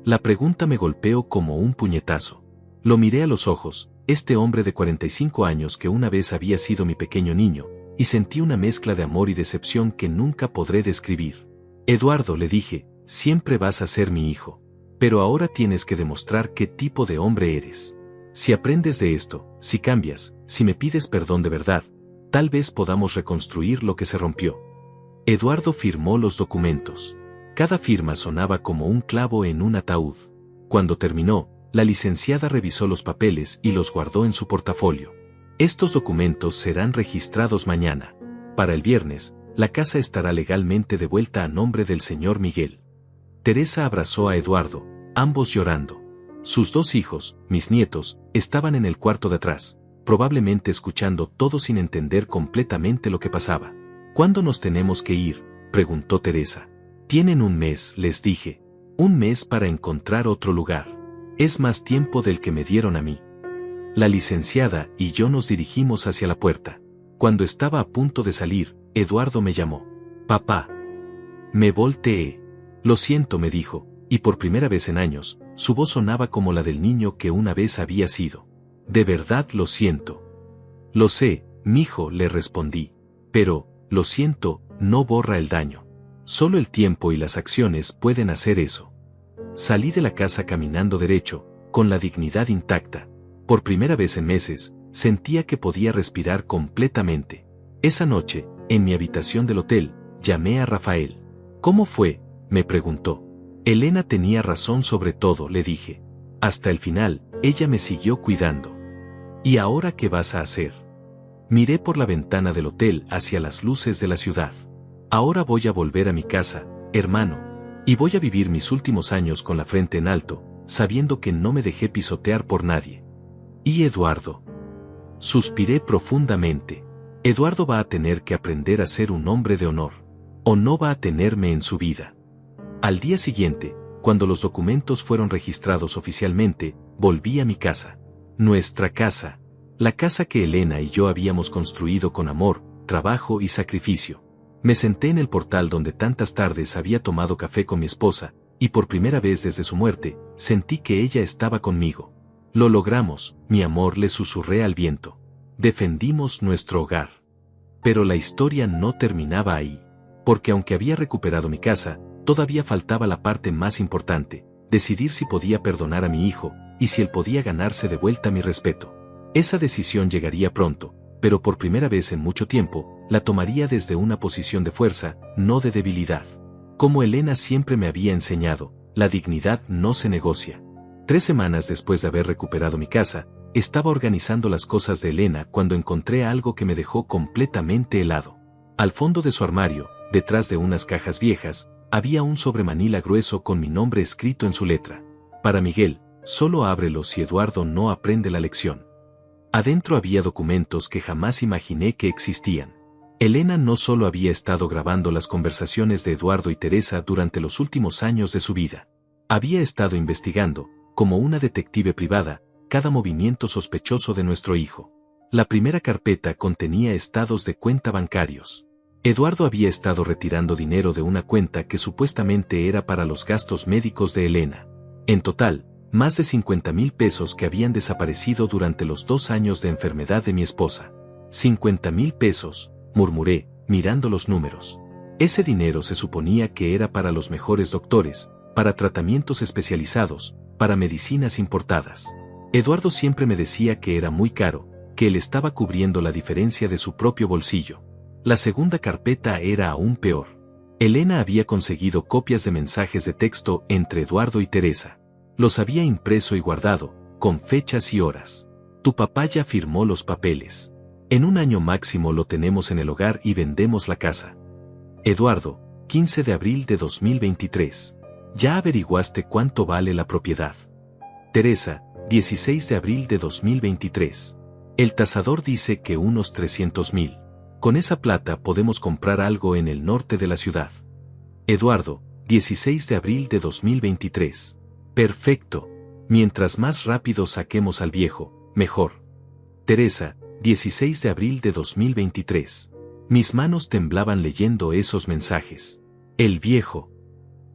La pregunta me golpeó como un puñetazo. Lo miré a los ojos, este hombre de 45 años que una vez había sido mi pequeño niño, y sentí una mezcla de amor y decepción que nunca podré describir. Eduardo, le dije, siempre vas a ser mi hijo. Pero ahora tienes que demostrar qué tipo de hombre eres. Si aprendes de esto, si cambias, si me pides perdón de verdad, tal vez podamos reconstruir lo que se rompió. Eduardo firmó los documentos. Cada firma sonaba como un clavo en un ataúd. Cuando terminó, la licenciada revisó los papeles y los guardó en su portafolio. Estos documentos serán registrados mañana. Para el viernes, la casa estará legalmente de vuelta a nombre del señor Miguel. Teresa abrazó a Eduardo, ambos llorando. Sus 2 hijos, mis nietos, estaban en el cuarto de atrás, probablemente escuchando todo sin entender completamente lo que pasaba. ¿Cuándo nos tenemos que ir?, preguntó Teresa. Tienen 1 mes, les dije. 1 mes para encontrar otro lugar. Es más tiempo del que me dieron a mí. La licenciada y yo nos dirigimos hacia la puerta. Cuando estaba a punto de salir, Eduardo me llamó. Papá. Me volteé. Lo siento, me dijo, y por primera vez en años, su voz sonaba como la del niño que una vez había sido. De verdad lo siento. Lo sé, mijo, le respondí. Pero, lo siento, no borra el daño. Solo el tiempo y las acciones pueden hacer eso. Salí de la casa caminando derecho, con la dignidad intacta. Por primera vez en meses, sentía que podía respirar completamente. Esa noche, en mi habitación del hotel, llamé a Rafael. ¿Cómo fue?, me preguntó. Elena tenía razón sobre todo, le dije. Hasta el final, ella me siguió cuidando. ¿Y ahora qué vas a hacer? Miré por la ventana del hotel hacia las luces de la ciudad. Ahora voy a volver a mi casa, hermano. Y voy a vivir mis últimos años con la frente en alto, sabiendo que no me dejé pisotear por nadie. ¿Y Eduardo? Suspiré profundamente. Eduardo va a tener que aprender a ser un hombre de honor. O no va a tenerme en su vida. Al día siguiente, cuando los documentos fueron registrados oficialmente, volví a mi casa. Nuestra casa. La casa que Elena y yo habíamos construido con amor, trabajo y sacrificio. Me senté en el portal donde tantas tardes había tomado café con mi esposa, y por primera vez desde su muerte, sentí que ella estaba conmigo. Lo logramos, mi amor, le susurré al viento. Defendimos nuestro hogar. Pero la historia no terminaba ahí. Porque aunque había recuperado mi casa, todavía faltaba la parte más importante, decidir si podía perdonar a mi hijo, y si él podía ganarse de vuelta mi respeto. Esa decisión llegaría pronto, pero por primera vez en mucho tiempo, la tomaría desde una posición de fuerza, no de debilidad. Como Elena siempre me había enseñado, la dignidad no se negocia. 3 semanas después de haber recuperado mi casa, estaba organizando las cosas de Elena cuando encontré algo que me dejó completamente helado. Al fondo de su armario, detrás de unas cajas viejas, había un sobremanila grueso con mi nombre escrito en su letra. Para Miguel, solo ábrelo si Eduardo no aprende la lección. Adentro había documentos que jamás imaginé que existían. Elena no solo había estado grabando las conversaciones de Eduardo y Teresa durante los últimos años de su vida. Había estado investigando, como una detective privada, cada movimiento sospechoso de nuestro hijo. La primera carpeta contenía estados de cuenta bancarios. Eduardo había estado retirando dinero de una cuenta que supuestamente era para los gastos médicos de Elena. En total, más de 50,000 pesos que habían desaparecido durante los 2 años de enfermedad de mi esposa. 50,000 pesos, murmuré, mirando los números. Ese dinero se suponía que era para los mejores doctores, para tratamientos especializados, para medicinas importadas. Eduardo siempre me decía que era muy caro, que él estaba cubriendo la diferencia de su propio bolsillo. La segunda carpeta era aún peor. Elena había conseguido copias de mensajes de texto entre Eduardo y Teresa. Los había impreso y guardado, con fechas y horas. Tu papá ya firmó los papeles. En 1 año máximo lo tenemos en el hogar y vendemos la casa. Eduardo, 15 de abril de 2023. ¿Ya averiguaste cuánto vale la propiedad? Teresa, 16 de abril de 2023. El tasador dice que unos 300,000. Con esa plata podemos comprar algo en el norte de la ciudad. Eduardo, 16 de abril de 2023. Perfecto. Mientras más rápido saquemos al viejo, mejor. Teresa, 16 de abril de 2023. Mis manos temblaban leyendo esos mensajes. El viejo.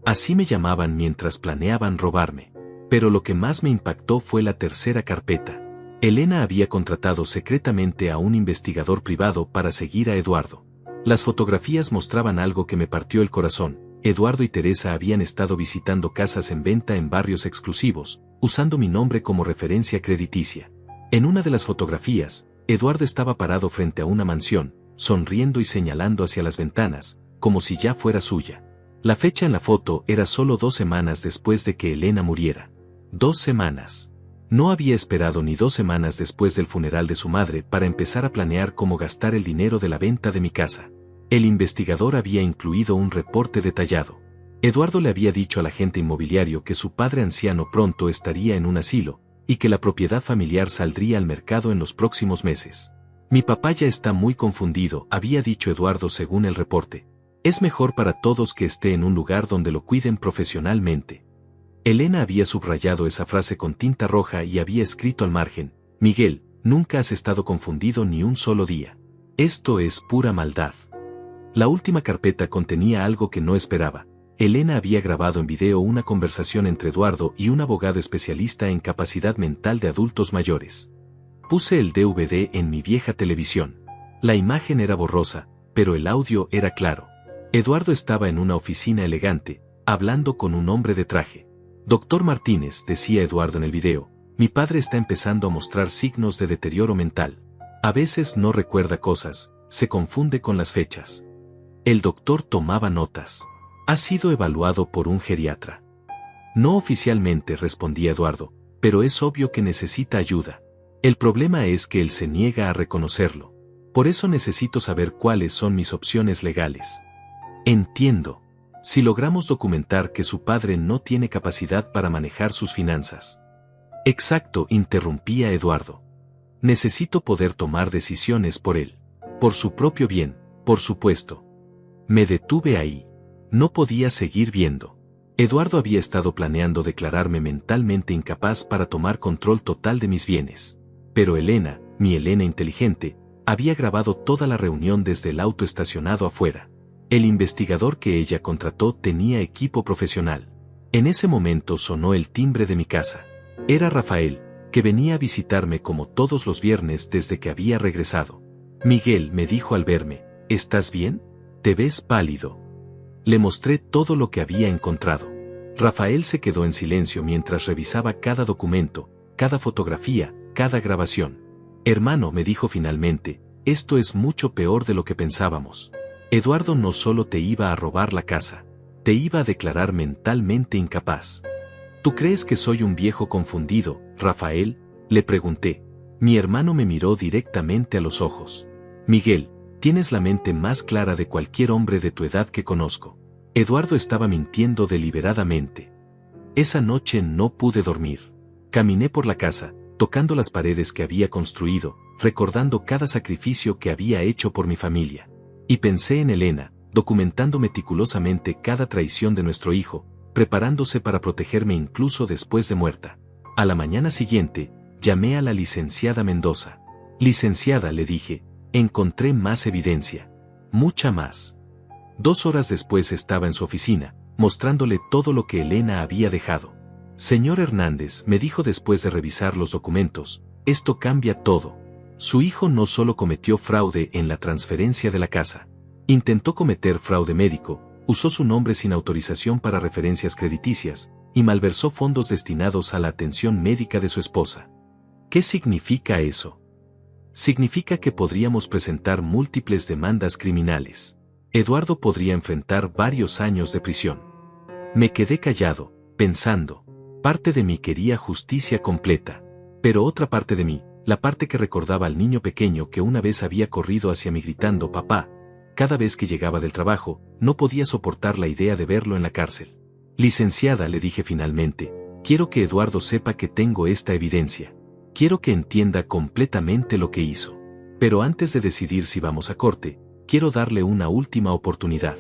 Así me llamaban mientras planeaban robarme. Pero lo que más me impactó fue la tercera carpeta. Elena había contratado secretamente a un investigador privado para seguir a Eduardo. Las fotografías mostraban algo que me partió el corazón. Eduardo y Teresa habían estado visitando casas en venta en barrios exclusivos, usando mi nombre como referencia crediticia. En una de las fotografías, Eduardo estaba parado frente a una mansión, sonriendo y señalando hacia las ventanas, como si ya fuera suya. La fecha en la foto era solo 2 semanas después de que Elena muriera. 2 semanas. No había esperado ni 2 semanas después del funeral de su madre para empezar a planear cómo gastar el dinero de la venta de mi casa. El investigador había incluido un reporte detallado. Eduardo le había dicho al agente inmobiliario que su padre anciano pronto estaría en un asilo, y que la propiedad familiar saldría al mercado en los próximos meses. Mi papá ya está muy confundido, había dicho Eduardo según el reporte. Es mejor para todos que esté en un lugar donde lo cuiden profesionalmente. Elena había subrayado esa frase con tinta roja y había escrito al margen: Miguel, nunca has estado confundido ni un solo día. Esto es pura maldad. La última carpeta contenía algo que no esperaba. Elena había grabado en video una conversación entre Eduardo y un abogado especialista en capacidad mental de adultos mayores. Puse el DVD en mi vieja televisión. La imagen era borrosa, pero el audio era claro. Eduardo estaba en una oficina elegante, hablando con un hombre de traje. Doctor Martínez, decía Eduardo en el video, mi padre está empezando a mostrar signos de deterioro mental. A veces no recuerda cosas, se confunde con las fechas. El doctor tomaba notas. Ha sido evaluado por un geriatra. No oficialmente, respondía Eduardo, pero es obvio que necesita ayuda. El problema es que él se niega a reconocerlo. Por eso necesito saber cuáles son mis opciones legales. Entiendo. Si logramos documentar que su padre no tiene capacidad para manejar sus finanzas. Exacto, interrumpía Eduardo. Necesito poder tomar decisiones por él. Por su propio bien, por supuesto. Me detuve ahí. No podía seguir viendo. Eduardo había estado planeando declararme mentalmente incapaz para tomar control total de mis bienes. Pero Elena, mi Elena inteligente, había grabado toda la reunión desde el auto estacionado afuera. El investigador que ella contrató tenía equipo profesional. En ese momento sonó el timbre de mi casa. Era Rafael, que venía a visitarme como todos los viernes desde que había regresado. Miguel, me dijo al verme, ¿estás bien? Te ves pálido. Le mostré todo lo que había encontrado. Rafael se quedó en silencio mientras revisaba cada documento, cada fotografía, cada grabación. Hermano, me dijo finalmente, esto es mucho peor de lo que pensábamos. Eduardo no solo te iba a robar la casa, te iba a declarar mentalmente incapaz. ¿Tú crees que soy un viejo confundido, Rafael? Le pregunté. Mi hermano me miró directamente a los ojos. Miguel, tienes la mente más clara de cualquier hombre de tu edad que conozco. Eduardo estaba mintiendo deliberadamente. Esa noche no pude dormir. Caminé por la casa, tocando las paredes que había construido, recordando cada sacrificio que había hecho por mi familia. Y pensé en Elena, documentando meticulosamente cada traición de nuestro hijo, preparándose para protegerme incluso después de muerta. A la mañana siguiente, llamé a la licenciada Mendoza. Licenciada, le dije, encontré más evidencia. Mucha más. 2 horas después estaba en su oficina, mostrándole todo lo que Elena había dejado. Señor Hernández, me dijo después de revisar los documentos, esto cambia todo. Su hijo no solo cometió fraude en la transferencia de la casa. Intentó cometer fraude médico, usó su nombre sin autorización para referencias crediticias, y malversó fondos destinados a la atención médica de su esposa. ¿Qué significa eso? Significa que podríamos presentar múltiples demandas criminales. Eduardo podría enfrentar varios años de prisión. Me quedé callado, pensando. Parte de mí quería justicia completa. Pero otra parte de mí, la parte que recordaba al niño pequeño que una vez había corrido hacia mí gritando «papá», cada vez que llegaba del trabajo, no podía soportar la idea de verlo en la cárcel. Licenciada, le dije finalmente, quiero que Eduardo sepa que tengo esta evidencia. Quiero que entienda completamente lo que hizo. Pero antes de decidir si vamos a corte, quiero darle una última oportunidad.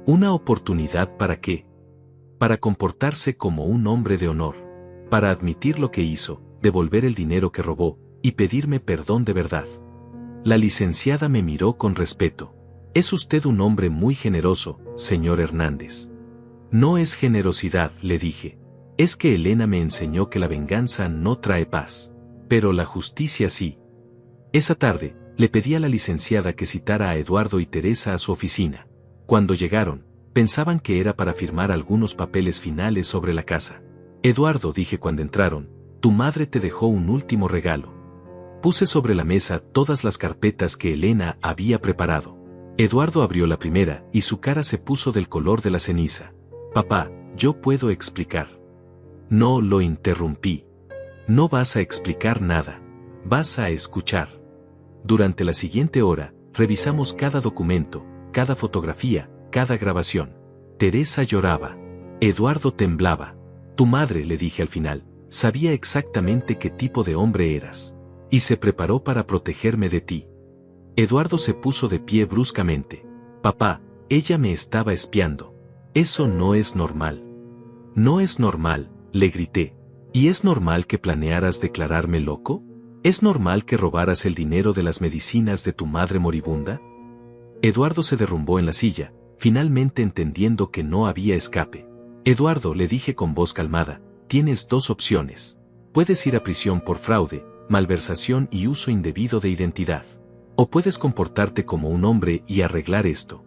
¿Una oportunidad para qué? Para comportarse como un hombre de honor. Para admitir lo que hizo, devolver el dinero que robó, y pedirme perdón de verdad. La licenciada me miró con respeto. Es usted un hombre muy generoso, señor Hernández. No es generosidad, le dije. Es que Elena me enseñó que la venganza no trae paz. Pero la justicia sí. Esa tarde, le pedí a la licenciada que citara a Eduardo y Teresa a su oficina. Cuando llegaron, pensaban que era para firmar algunos papeles finales sobre la casa. Eduardo, dije cuando entraron, tu madre te dejó un último regalo. Puse sobre la mesa todas las carpetas que Elena había preparado. Eduardo abrió la primera y su cara se puso del color de la ceniza. Papá, yo puedo explicar. No, lo interrumpí. No vas a explicar nada. Vas a escuchar. Durante la siguiente hora, revisamos cada documento, cada fotografía, cada grabación. Teresa lloraba. Eduardo temblaba. Tu madre, le dije al final, sabía exactamente qué tipo de hombre eras. Y se preparó para protegerme de ti. Eduardo se puso de pie bruscamente. Papá, ella me estaba espiando. Eso no es normal. No es normal, le grité. ¿Y es normal que planearas declararme loco? ¿Es normal que robaras el dinero de las medicinas de tu madre moribunda? Eduardo se derrumbó en la silla, finalmente entendiendo que no había escape. Eduardo, le dije con voz calmada, tienes 2 opciones. Puedes ir a prisión por fraude, malversación y uso indebido de identidad. O puedes comportarte como un hombre y arreglar esto.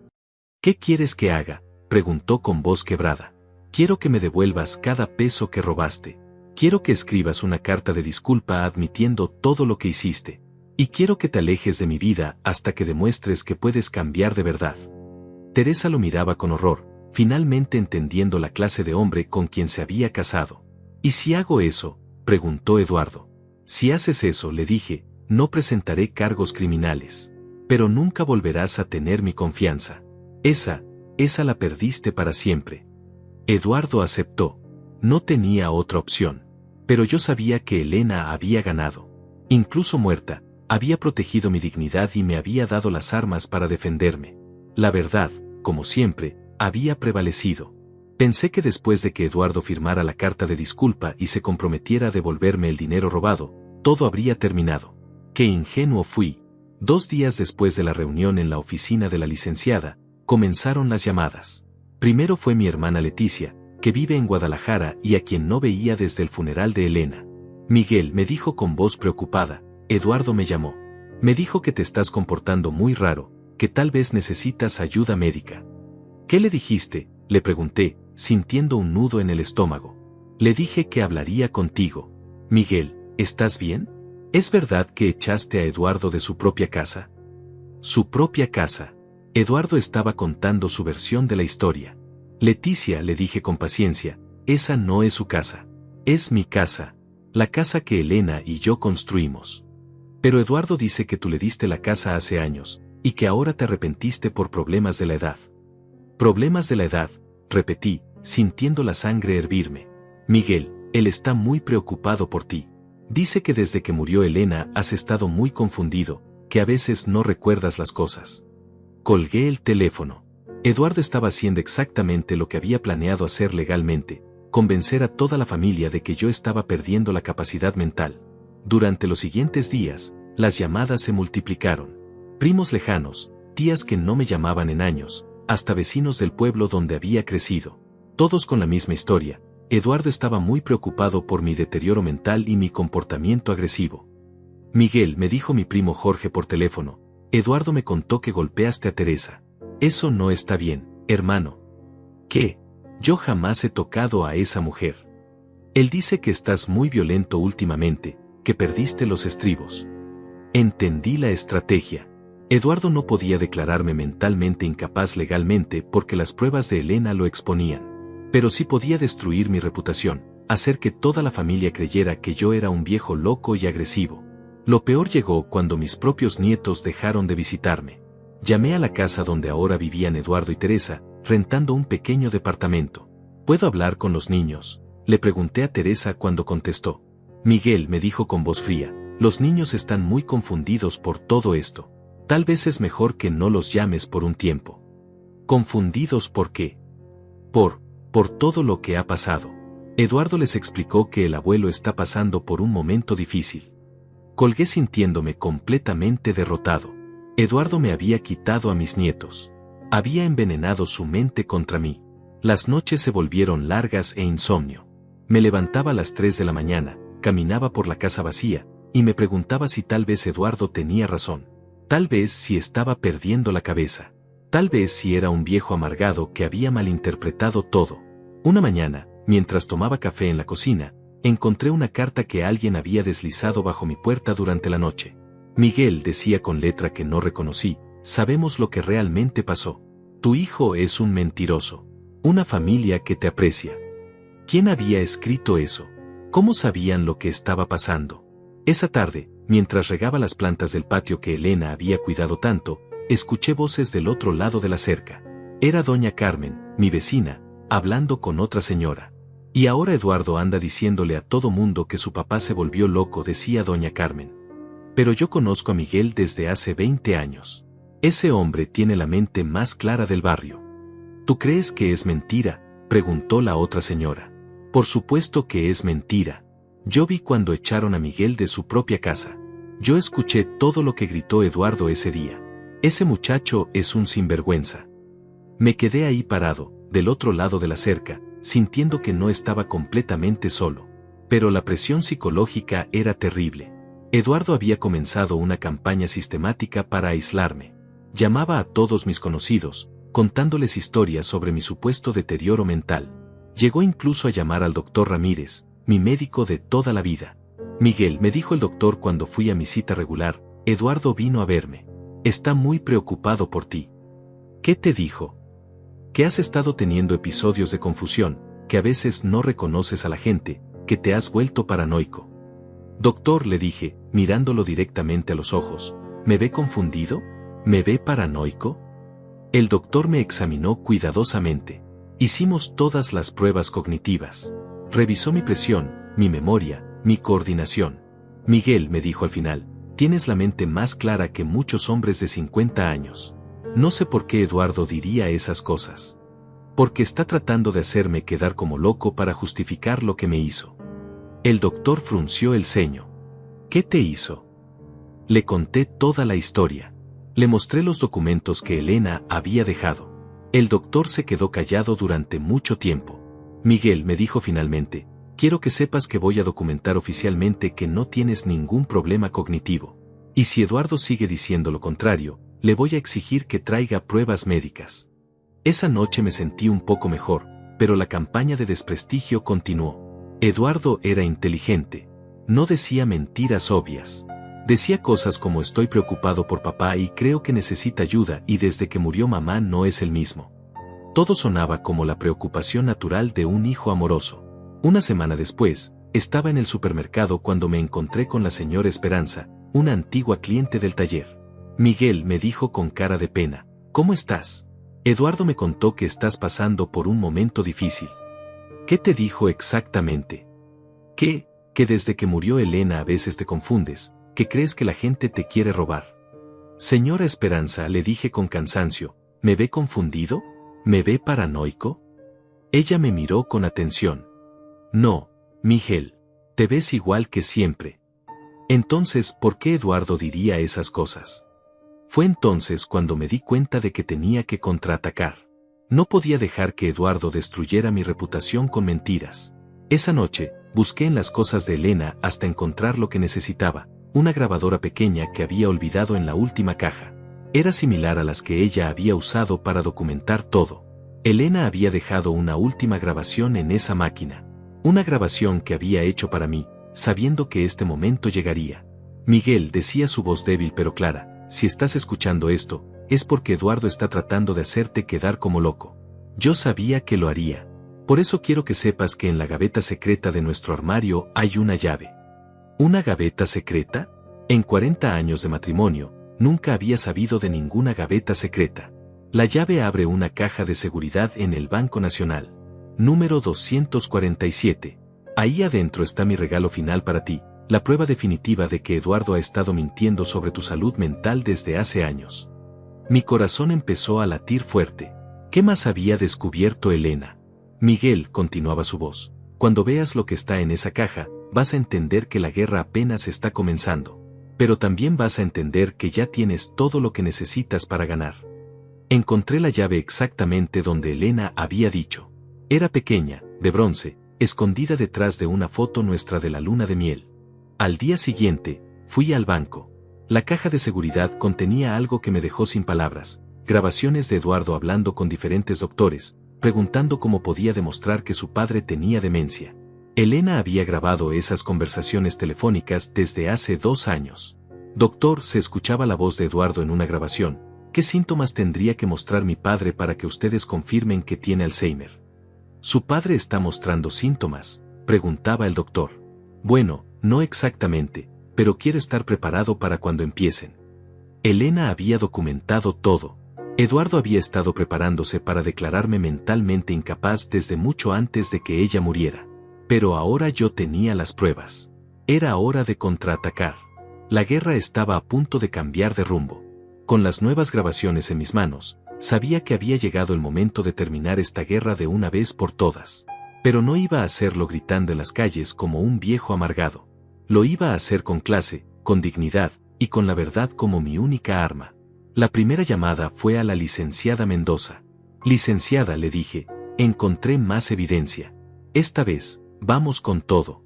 ¿Qué quieres que haga?, preguntó con voz quebrada. Quiero que me devuelvas cada peso que robaste. Quiero que escribas una carta de disculpa admitiendo todo lo que hiciste. Y quiero que te alejes de mi vida hasta que demuestres que puedes cambiar de verdad. Teresa lo miraba con horror, finalmente entendiendo la clase de hombre con quien se había casado. ¿Y si hago eso?, preguntó Eduardo. Si haces eso, le dije, no presentaré cargos criminales. Pero nunca volverás a tener mi confianza. Esa la perdiste para siempre. Eduardo aceptó. No tenía otra opción. Pero yo sabía que Elena había ganado. Incluso muerta, había protegido mi dignidad y me había dado las armas para defenderme. La verdad, como siempre, había prevalecido. Pensé que después de que Eduardo firmara la carta de disculpa y se comprometiera a devolverme el dinero robado, todo habría terminado. Qué ingenuo fui. 2 días después de la reunión en la oficina de la licenciada, comenzaron las llamadas. Primero fue mi hermana Leticia, que vive en Guadalajara y a quien no veía desde el funeral de Elena. Miguel, me dijo con voz preocupada. Eduardo me llamó. Me dijo que te estás comportando muy raro, que tal vez necesitas ayuda médica. ¿Qué le dijiste?, le pregunté, sintiendo un nudo en el estómago. Le dije que hablaría contigo. Miguel, ¿estás bien? ¿Es verdad que echaste a Eduardo de su propia casa? Su propia casa. Eduardo estaba contando su versión de la historia. Leticia, le dije con paciencia, esa no es su casa. Es mi casa. La casa que Elena y yo construimos. Pero Eduardo dice que tú le diste la casa hace años, y que ahora te arrepentiste por problemas de la edad. Problemas de la edad, repetí, sintiendo la sangre hervirme. Miguel, él está muy preocupado por ti. Dice que desde que murió Elena has estado muy confundido, que a veces no recuerdas las cosas. Colgué el teléfono. Eduardo estaba haciendo exactamente lo que había planeado hacer legalmente, convencer a toda la familia de que yo estaba perdiendo la capacidad mental. Durante los siguientes días, las llamadas se multiplicaron. Primos lejanos, tías que no me llamaban en años, hasta vecinos del pueblo donde había crecido. Todos con la misma historia. Eduardo estaba muy preocupado por mi deterioro mental y mi comportamiento agresivo. Miguel, me dijo mi primo Jorge por teléfono, Eduardo me contó que golpeaste a Teresa. Eso no está bien, hermano. ¿Qué? Yo jamás he tocado a esa mujer. Él dice que estás muy violento últimamente, que perdiste los estribos. Entendí la estrategia. Eduardo no podía declararme mentalmente incapaz legalmente porque las pruebas de Elena lo exponían. Pero sí podía destruir mi reputación, hacer que toda la familia creyera que yo era un viejo loco y agresivo. Lo peor llegó cuando mis propios nietos dejaron de visitarme. Llamé a la casa donde ahora vivían Eduardo y Teresa, rentando un pequeño departamento. ¿Puedo hablar con los niños?, le pregunté a Teresa cuando contestó. Miguel, me dijo con voz fría, los niños están muy confundidos por todo esto. Tal vez es mejor que no los llames por un tiempo. ¿Confundidos por qué? Por todo lo que ha pasado. Eduardo les explicó que el abuelo está pasando por un momento difícil. Colgué sintiéndome completamente derrotado. Eduardo me había quitado a mis nietos. Había envenenado su mente contra mí. Las noches se volvieron largas e insomnio. Me levantaba a las 3 de la mañana, caminaba por la casa vacía, y me preguntaba si tal vez Eduardo tenía razón. Tal vez si estaba perdiendo la cabeza. Tal vez si era un viejo amargado que había malinterpretado todo. Una mañana, mientras tomaba café en la cocina, encontré una carta que alguien había deslizado bajo mi puerta durante la noche. Miguel, decía con letra que no reconocí, sabemos lo que realmente pasó. Tu hijo es un mentiroso. Una familia que te aprecia. ¿Quién había escrito eso? ¿Cómo sabían lo que estaba pasando? Esa tarde, mientras regaba las plantas del patio que Elena había cuidado tanto, escuché voces del otro lado de la cerca. Era doña Carmen, mi vecina, hablando con otra señora. Y ahora Eduardo anda diciéndole a todo mundo que su papá se volvió loco, decía doña Carmen. Pero yo conozco a Miguel desde hace 20 años. Ese hombre tiene la mente más clara del barrio. ¿Tú crees que es mentira?, preguntó la otra señora. Por supuesto que es mentira. Yo vi cuando echaron a Miguel de su propia casa. Yo escuché todo lo que gritó Eduardo ese día. Ese muchacho es un sinvergüenza. Me quedé ahí parado, del otro lado de la cerca, sintiendo que no estaba completamente solo. Pero la presión psicológica era terrible. Eduardo había comenzado una campaña sistemática para aislarme. Llamaba a todos mis conocidos, contándoles historias sobre mi supuesto deterioro mental. Llegó incluso a llamar al doctor Ramírez, mi médico de toda la vida. Miguel, me dijo el doctor cuando fui a mi cita regular, Eduardo vino a verme. Está muy preocupado por ti. ¿Qué te dijo? Que has estado teniendo episodios de confusión, que a veces no reconoces a la gente, que te has vuelto paranoico. Doctor, le dije, mirándolo directamente a los ojos, ¿me ve confundido? ¿Me ve paranoico? El doctor me examinó cuidadosamente. Hicimos todas las pruebas cognitivas. Revisó mi presión, mi memoria, mi coordinación. Miguel, me dijo al final, tienes la mente más clara que muchos hombres de 50 años. No sé por qué Eduardo diría esas cosas. Porque está tratando de hacerme quedar como loco para justificar lo que me hizo. El doctor frunció el ceño. ¿Qué te hizo? Le conté toda la historia. Le mostré los documentos que Elena había dejado. El doctor se quedó callado durante mucho tiempo. Miguel, me dijo finalmente, quiero que sepas que voy a documentar oficialmente que no tienes ningún problema cognitivo. Y si Eduardo sigue diciendo lo contrario, le voy a exigir que traiga pruebas médicas. Esa noche me sentí un poco mejor, pero la campaña de desprestigio continuó. Eduardo era inteligente. No decía mentiras obvias. Decía cosas como estoy preocupado por papá y creo que necesita ayuda y desde que murió mamá no es el mismo. Todo sonaba como la preocupación natural de un hijo amoroso. Una semana después, estaba en el supermercado cuando me encontré con la señora Esperanza, una antigua cliente del taller. Miguel, me dijo con cara de pena, ¿cómo estás? Eduardo me contó que estás pasando por un momento difícil. ¿Qué te dijo exactamente? Que desde que murió Elena a veces te confundes, que crees que la gente te quiere robar. Señora Esperanza, le dije con cansancio, ¿me ve confundido? ¿Me ve paranoico? Ella me miró con atención. No, Miguel, te ves igual que siempre. Entonces, ¿por qué Eduardo diría esas cosas? Fue entonces cuando me di cuenta de que tenía que contraatacar. No podía dejar que Eduardo destruyera mi reputación con mentiras. Esa noche, busqué en las cosas de Elena hasta encontrar lo que necesitaba, una grabadora pequeña que había olvidado en la última caja. Era similar a las que ella había usado para documentar todo. Elena había dejado una última grabación en esa máquina. Una grabación que había hecho para mí, sabiendo que este momento llegaría. Miguel, decía su voz débil pero clara, si estás escuchando esto, es porque Eduardo está tratando de hacerte quedar como loco. Yo sabía que lo haría. Por eso quiero que sepas que en la gaveta secreta de nuestro armario hay una llave. ¿Una gaveta secreta? En 40 años de matrimonio, nunca había sabido de ninguna gaveta secreta. La llave abre una caja de seguridad en el Banco Nacional. Número 247. Ahí adentro está mi regalo final para ti, la prueba definitiva de que Eduardo ha estado mintiendo sobre tu salud mental desde hace años. Mi corazón empezó a latir fuerte. ¿Qué más había descubierto Elena? Miguel, continuaba su voz, cuando veas lo que está en esa caja, vas a entender que la guerra apenas está comenzando. Pero también vas a entender que ya tienes todo lo que necesitas para ganar. Encontré la llave exactamente donde Elena había dicho. Era pequeña, de bronce, escondida detrás de una foto nuestra de la luna de miel. Al día siguiente, fui al banco. La caja de seguridad contenía algo que me dejó sin palabras, grabaciones de Eduardo hablando con diferentes doctores, preguntando cómo podía demostrar que su padre tenía demencia. Elena había grabado esas conversaciones telefónicas desde hace 2 años. Doctor, se escuchaba la voz de Eduardo en una grabación. ¿Qué síntomas tendría que mostrar mi padre para que ustedes confirmen que tiene Alzheimer? ¿Su padre está mostrando síntomas?, preguntaba el doctor. Bueno, no exactamente, pero quiero estar preparado para cuando empiecen. Elena había documentado todo. Eduardo había estado preparándose para declararme mentalmente incapaz desde mucho antes de que ella muriera. Pero ahora yo tenía las pruebas. Era hora de contraatacar. La guerra estaba a punto de cambiar de rumbo. Con las nuevas grabaciones en mis manos, sabía que había llegado el momento de terminar esta guerra de una vez por todas. Pero no iba a hacerlo gritando en las calles como un viejo amargado. Lo iba a hacer con clase, con dignidad, y con la verdad como mi única arma. La primera llamada fue a la licenciada Mendoza. Licenciada, le dije, encontré más evidencia. Esta vez, vamos con todo.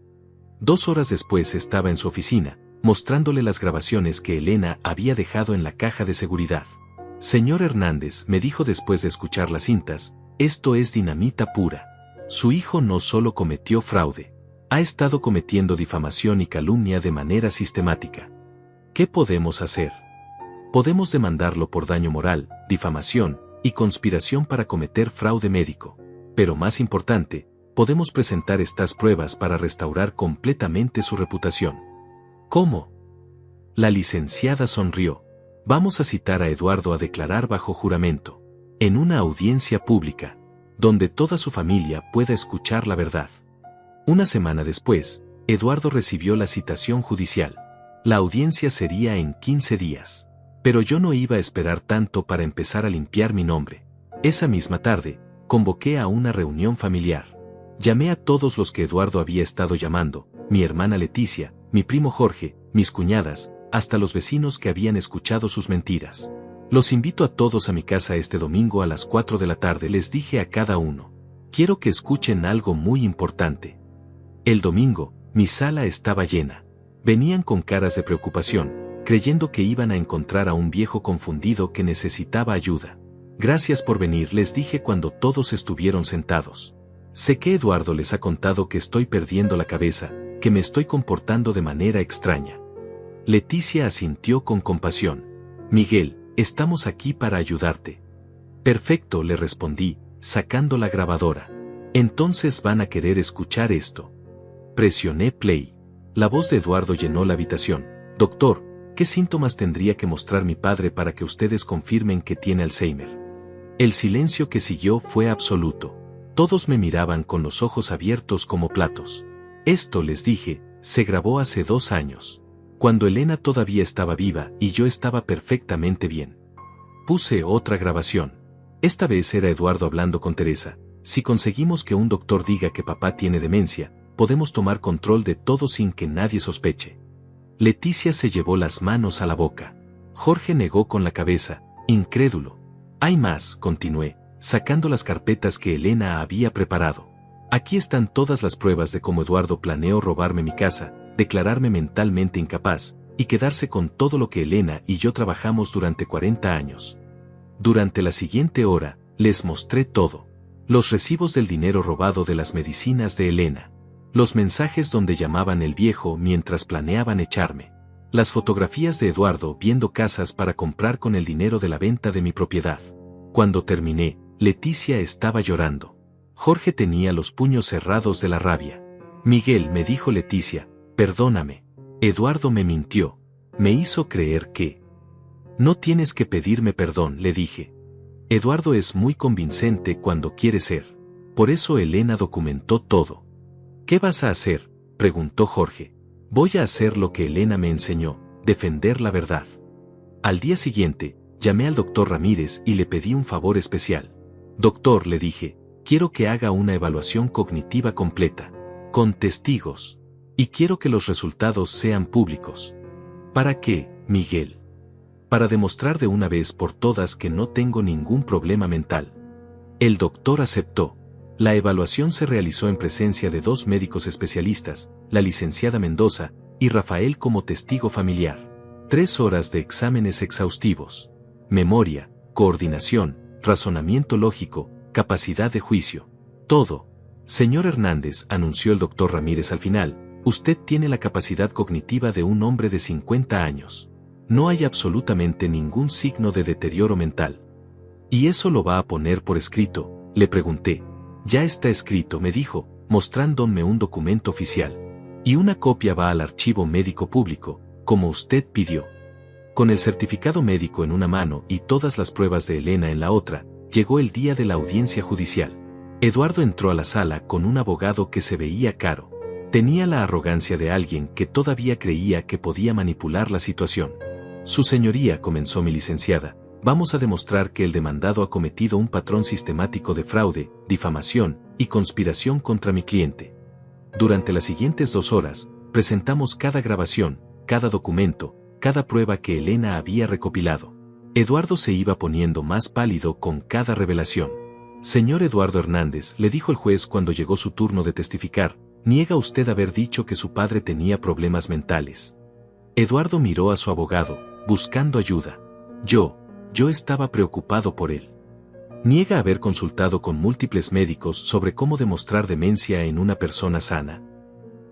2 horas después estaba en su oficina, mostrándole las grabaciones que Elena había dejado en la caja de seguridad. Señor Hernández, me dijo después de escuchar las cintas, esto es dinamita pura. Su hijo no solo cometió fraude, ha estado cometiendo difamación y calumnia de manera sistemática. ¿Qué podemos hacer? Podemos demandarlo por daño moral, difamación y conspiración para cometer fraude médico. Pero más importante, podemos presentar estas pruebas para restaurar completamente su reputación. ¿Cómo? La licenciada sonrió. Vamos a citar a Eduardo a declarar bajo juramento, en una audiencia pública, donde toda su familia pueda escuchar la verdad. Una semana después, Eduardo recibió la citación judicial. La audiencia sería en 15 días. Pero yo no iba a esperar tanto para empezar a limpiar mi nombre. Esa misma tarde, convoqué a una reunión familiar. Llamé a todos los que Eduardo había estado llamando, mi hermana Leticia, mi primo Jorge, mis cuñadas, hasta los vecinos que habían escuchado sus mentiras. Los invito a todos a mi casa este domingo a las 4 de la tarde, les dije a cada uno. Quiero que escuchen algo muy importante. El domingo, mi sala estaba llena. Venían con caras de preocupación, creyendo que iban a encontrar a un viejo confundido que necesitaba ayuda. Gracias por venir, les dije cuando todos estuvieron sentados. Sé que Eduardo les ha contado que estoy perdiendo la cabeza, que me estoy comportando de manera extraña. Leticia asintió con compasión. Miguel, estamos aquí para ayudarte. Perfecto, le respondí, sacando la grabadora. Entonces van a querer escuchar esto. Presioné play. La voz de Eduardo llenó la habitación. Doctor, ¿qué síntomas tendría que mostrar mi padre para que ustedes confirmen que tiene Alzheimer? El silencio que siguió fue absoluto. Todos me miraban con los ojos abiertos como platos. Esto, les dije, se grabó hace 2 años. Cuando Elena todavía estaba viva y yo estaba perfectamente bien. Puse otra grabación. Esta vez era Eduardo hablando con Teresa. Si conseguimos que un doctor diga que papá tiene demencia, podemos tomar control de todo sin que nadie sospeche. Leticia se llevó las manos a la boca. Jorge negó con la cabeza, incrédulo. Hay más, continué, sacando las carpetas que Elena había preparado. Aquí están todas las pruebas de cómo Eduardo planeó robarme mi casa, declararme mentalmente incapaz, y quedarse con todo lo que Elena y yo trabajamos durante 40 años. Durante la siguiente hora, les mostré todo. Los recibos del dinero robado de las medicinas de Elena. Los mensajes donde llamaban el viejo mientras planeaban echarme. Las fotografías de Eduardo viendo casas para comprar con el dinero de la venta de mi propiedad. Cuando terminé, Leticia estaba llorando. Jorge tenía los puños cerrados de la rabia. Miguel, me dijo Leticia, perdóname. Eduardo me mintió. Me hizo creer que... No tienes que pedirme perdón, le dije. Eduardo es muy convincente cuando quiere ser. Por eso Elena documentó todo. ¿Qué vas a hacer?, preguntó Jorge. Voy a hacer lo que Elena me enseñó, defender la verdad. Al día siguiente, llamé al doctor Ramírez y le pedí un favor especial. Doctor, le dije, quiero que haga una evaluación cognitiva completa, con testigos. Y quiero que los resultados sean públicos. ¿Para qué, Miguel? Para demostrar de una vez por todas que no tengo ningún problema mental. El doctor aceptó. La evaluación se realizó en presencia de 2 médicos especialistas, la licenciada Mendoza y Rafael como testigo familiar. 3 horas de exámenes exhaustivos. Memoria, coordinación, razonamiento lógico, capacidad de juicio. Todo. Señor Hernández, anunció el doctor Ramírez al final, usted tiene la capacidad cognitiva de un hombre de 50 años. No hay absolutamente ningún signo de deterioro mental. ¿Y eso lo va a poner por escrito?, le pregunté. Ya está escrito, me dijo, mostrándome un documento oficial. Y una copia va al archivo médico público, como usted pidió. Con el certificado médico en una mano y todas las pruebas de Elena en la otra, llegó el día de la audiencia judicial. Eduardo entró a la sala con un abogado que se veía caro. Tenía la arrogancia de alguien que todavía creía que podía manipular la situación. Su señoría, comenzó mi licenciada, vamos a demostrar que el demandado ha cometido un patrón sistemático de fraude, difamación y conspiración contra mi cliente. Durante las siguientes 2 horas, presentamos cada grabación, cada documento, cada prueba que Elena había recopilado. Eduardo se iba poniendo más pálido con cada revelación. Señor Eduardo Hernández, le dijo el juez cuando llegó su turno de testificar, niega usted haber dicho que su padre tenía problemas mentales. Eduardo miró a su abogado, buscando ayuda. Yo estaba preocupado por él. Niega haber consultado con múltiples médicos sobre cómo demostrar demencia en una persona sana.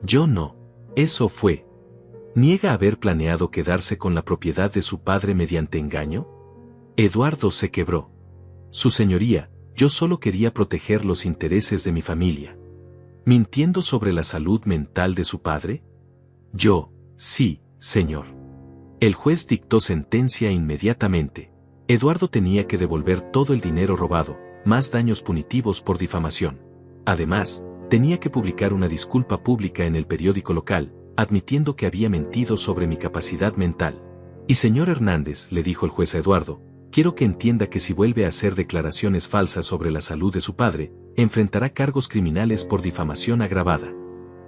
Yo no. Eso fue. ¿Niega haber planeado quedarse con la propiedad de su padre mediante engaño? Eduardo se quebró. Su señoría, yo solo quería proteger los intereses de mi familia. ¿Mintiendo sobre la salud mental de su padre? Yo, sí, señor. El juez dictó sentencia inmediatamente. Eduardo tenía que devolver todo el dinero robado, más daños punitivos por difamación. Además, tenía que publicar una disculpa pública en el periódico local, admitiendo que había mentido sobre mi capacidad mental. Y señor Hernández, le dijo el juez a Eduardo, quiero que entienda que si vuelve a hacer declaraciones falsas sobre la salud de su padre, enfrentará cargos criminales por difamación agravada.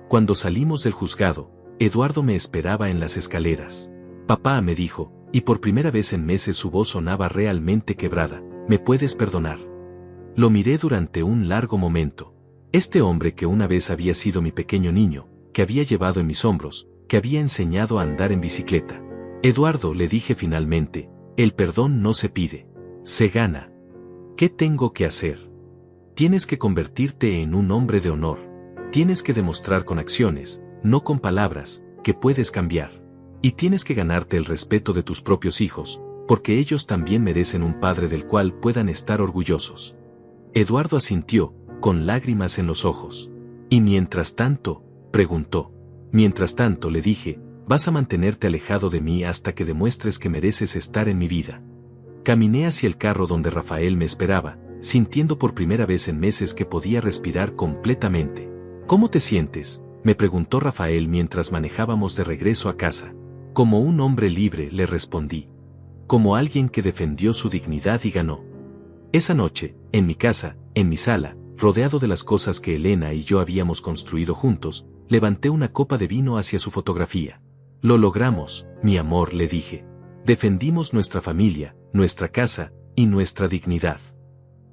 Cuando salimos del juzgado, Eduardo me esperaba en las escaleras. Papá, me dijo, y por primera vez en meses su voz sonaba realmente quebrada, ¿me puedes perdonar? Lo miré durante un largo momento. Este hombre que una vez había sido mi pequeño niño, que había llevado en mis hombros, que había enseñado a andar en bicicleta. Eduardo, le dije finalmente, el perdón no se pide, se gana. ¿Qué tengo que hacer? Tienes que convertirte en un hombre de honor. Tienes que demostrar con acciones, no con palabras, que puedes cambiar. Y tienes que ganarte el respeto de tus propios hijos, porque ellos también merecen un padre del cual puedan estar orgullosos. Eduardo asintió, con lágrimas en los ojos. ¿Y mientras tanto? Preguntó. Mientras tanto, le dije, vas a mantenerte alejado de mí hasta que demuestres que mereces estar en mi vida. Caminé hacia el carro donde Rafael me esperaba, sintiendo por primera vez en meses que podía respirar completamente. ¿Cómo te sientes?, me preguntó Rafael mientras manejábamos de regreso a casa. Como un hombre libre, le respondí. Como alguien que defendió su dignidad y ganó. Esa noche, en mi casa, en mi sala, rodeado de las cosas que Elena y yo habíamos construido juntos, levanté una copa de vino hacia su fotografía. Lo logramos, mi amor, le dije. Defendimos nuestra familia, nuestra casa, y nuestra dignidad.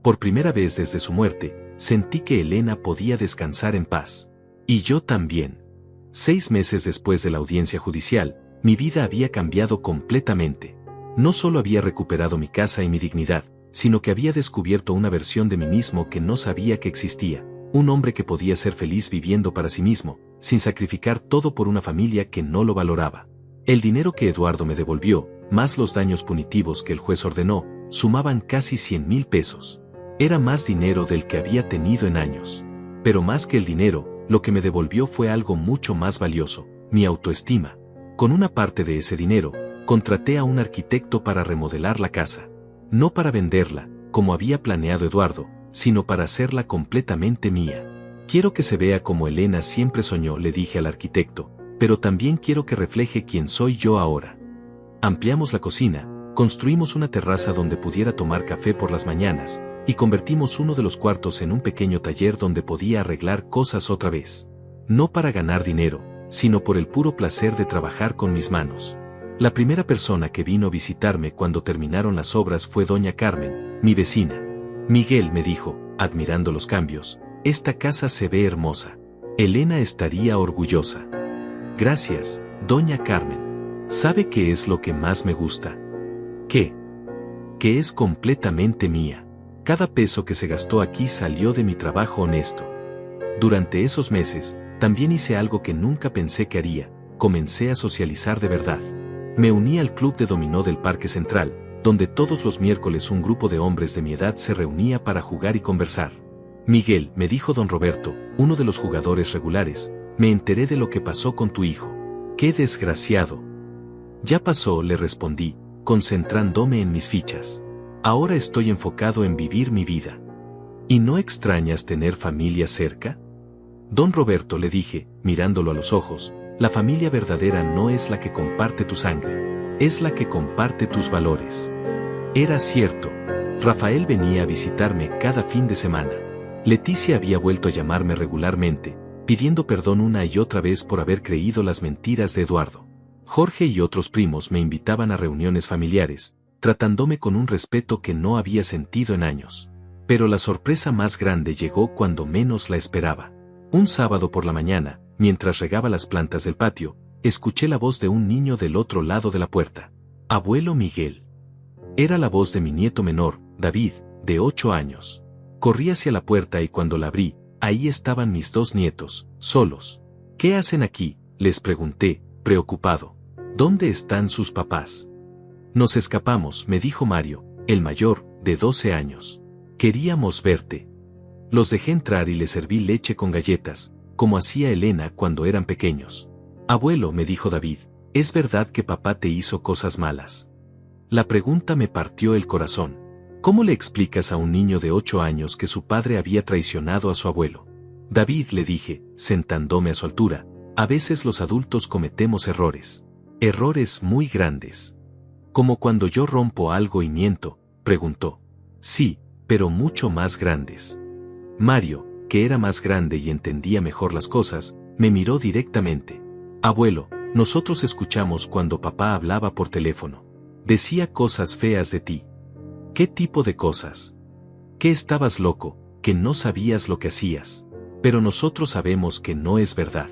Por primera vez desde su muerte, sentí que Elena podía descansar en paz. Y yo también. 6 meses después de la audiencia judicial, mi vida había cambiado completamente. No solo había recuperado mi casa y mi dignidad, sino que había descubierto una versión de mí mismo que no sabía que existía, un hombre que podía ser feliz viviendo para sí mismo, sin sacrificar todo por una familia que no lo valoraba. El dinero que Eduardo me devolvió, más los daños punitivos que el juez ordenó, sumaban casi 100,000 pesos. Era más dinero del que había tenido en años. Pero más que el dinero, lo que me devolvió fue algo mucho más valioso, mi autoestima. Con una parte de ese dinero, contraté a un arquitecto para remodelar la casa. No para venderla, como había planeado Eduardo, sino para hacerla completamente mía. Quiero que se vea como Elena siempre soñó, le dije al arquitecto, pero también quiero que refleje quién soy yo ahora. Ampliamos la cocina, construimos una terraza donde pudiera tomar café por las mañanas, y convertimos uno de los cuartos en un pequeño taller donde podía arreglar cosas otra vez. No para ganar dinero, sino por el puro placer de trabajar con mis manos. La primera persona que vino a visitarme cuando terminaron las obras fue doña Carmen, mi vecina. Miguel, me dijo, admirando los cambios, esta casa se ve hermosa. Elena estaría orgullosa. Gracias, doña Carmen. ¿Sabe qué es lo que más me gusta? ¿Qué? Que es completamente mía. Cada peso que se gastó aquí salió de mi trabajo honesto. Durante esos meses, también hice algo que nunca pensé que haría, comencé a socializar de verdad. Me uní al club de dominó del Parque Central, donde todos los miércoles un grupo de hombres de mi edad se reunía para jugar y conversar. Miguel, me dijo don Roberto, uno de los jugadores regulares, me enteré de lo que pasó con tu hijo. ¡Qué desgraciado! Ya pasó, le respondí, concentrándome en mis fichas. Ahora estoy enfocado en vivir mi vida. ¿Y no extrañas tener familia cerca? Don Roberto, le dije, mirándolo a los ojos, la familia verdadera no es la que comparte tu sangre, es la que comparte tus valores. Era cierto. Rafael venía a visitarme cada fin de semana. Leticia había vuelto a llamarme regularmente, pidiendo perdón una y otra vez por haber creído las mentiras de Eduardo. Jorge y otros primos me invitaban a reuniones familiares, tratándome con un respeto que no había sentido en años. Pero la sorpresa más grande llegó cuando menos la esperaba. Un sábado por la mañana, mientras regaba las plantas del patio, escuché la voz de un niño del otro lado de la puerta. Abuelo Miguel. Era la voz de mi nieto menor, David, de 8 años. Corrí hacia la puerta y cuando la abrí, ahí estaban mis 2 nietos, solos. ¿Qué hacen aquí?, les pregunté, preocupado. ¿Dónde están sus papás? Nos escapamos, me dijo Mario, el mayor, de 12 años. Queríamos verte. Los dejé entrar y les serví leche con galletas, como hacía Elena cuando eran pequeños. Abuelo, me dijo David, ¿es verdad que papá te hizo cosas malas? La pregunta me partió el corazón. ¿Cómo le explicas a un niño de 8 años que su padre había traicionado a su abuelo? David, le dije, sentándome a su altura, a veces los adultos cometemos errores. Errores muy grandes. ¿Como cuando yo rompo algo y miento?, preguntó. Sí, pero mucho más grandes. Mario, que era más grande y entendía mejor las cosas, me miró directamente. Abuelo, nosotros escuchamos cuando papá hablaba por teléfono. Decía cosas feas de ti. ¿Qué tipo de cosas? Que estabas loco, que no sabías lo que hacías. Pero nosotros sabemos que no es verdad.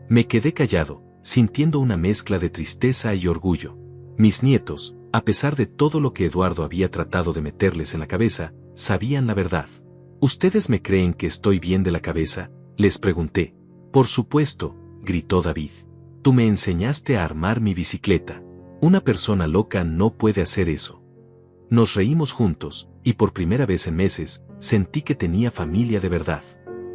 Me quedé callado, sintiendo una mezcla de tristeza y orgullo. Mis nietos, a pesar de todo lo que Eduardo había tratado de meterles en la cabeza, sabían la verdad. ¿Ustedes me creen que estoy bien de la cabeza?, les pregunté. Por supuesto, gritó David. Tú me enseñaste a armar mi bicicleta. Una persona loca no puede hacer eso. Nos reímos juntos, y por primera vez en meses, sentí que tenía familia de verdad.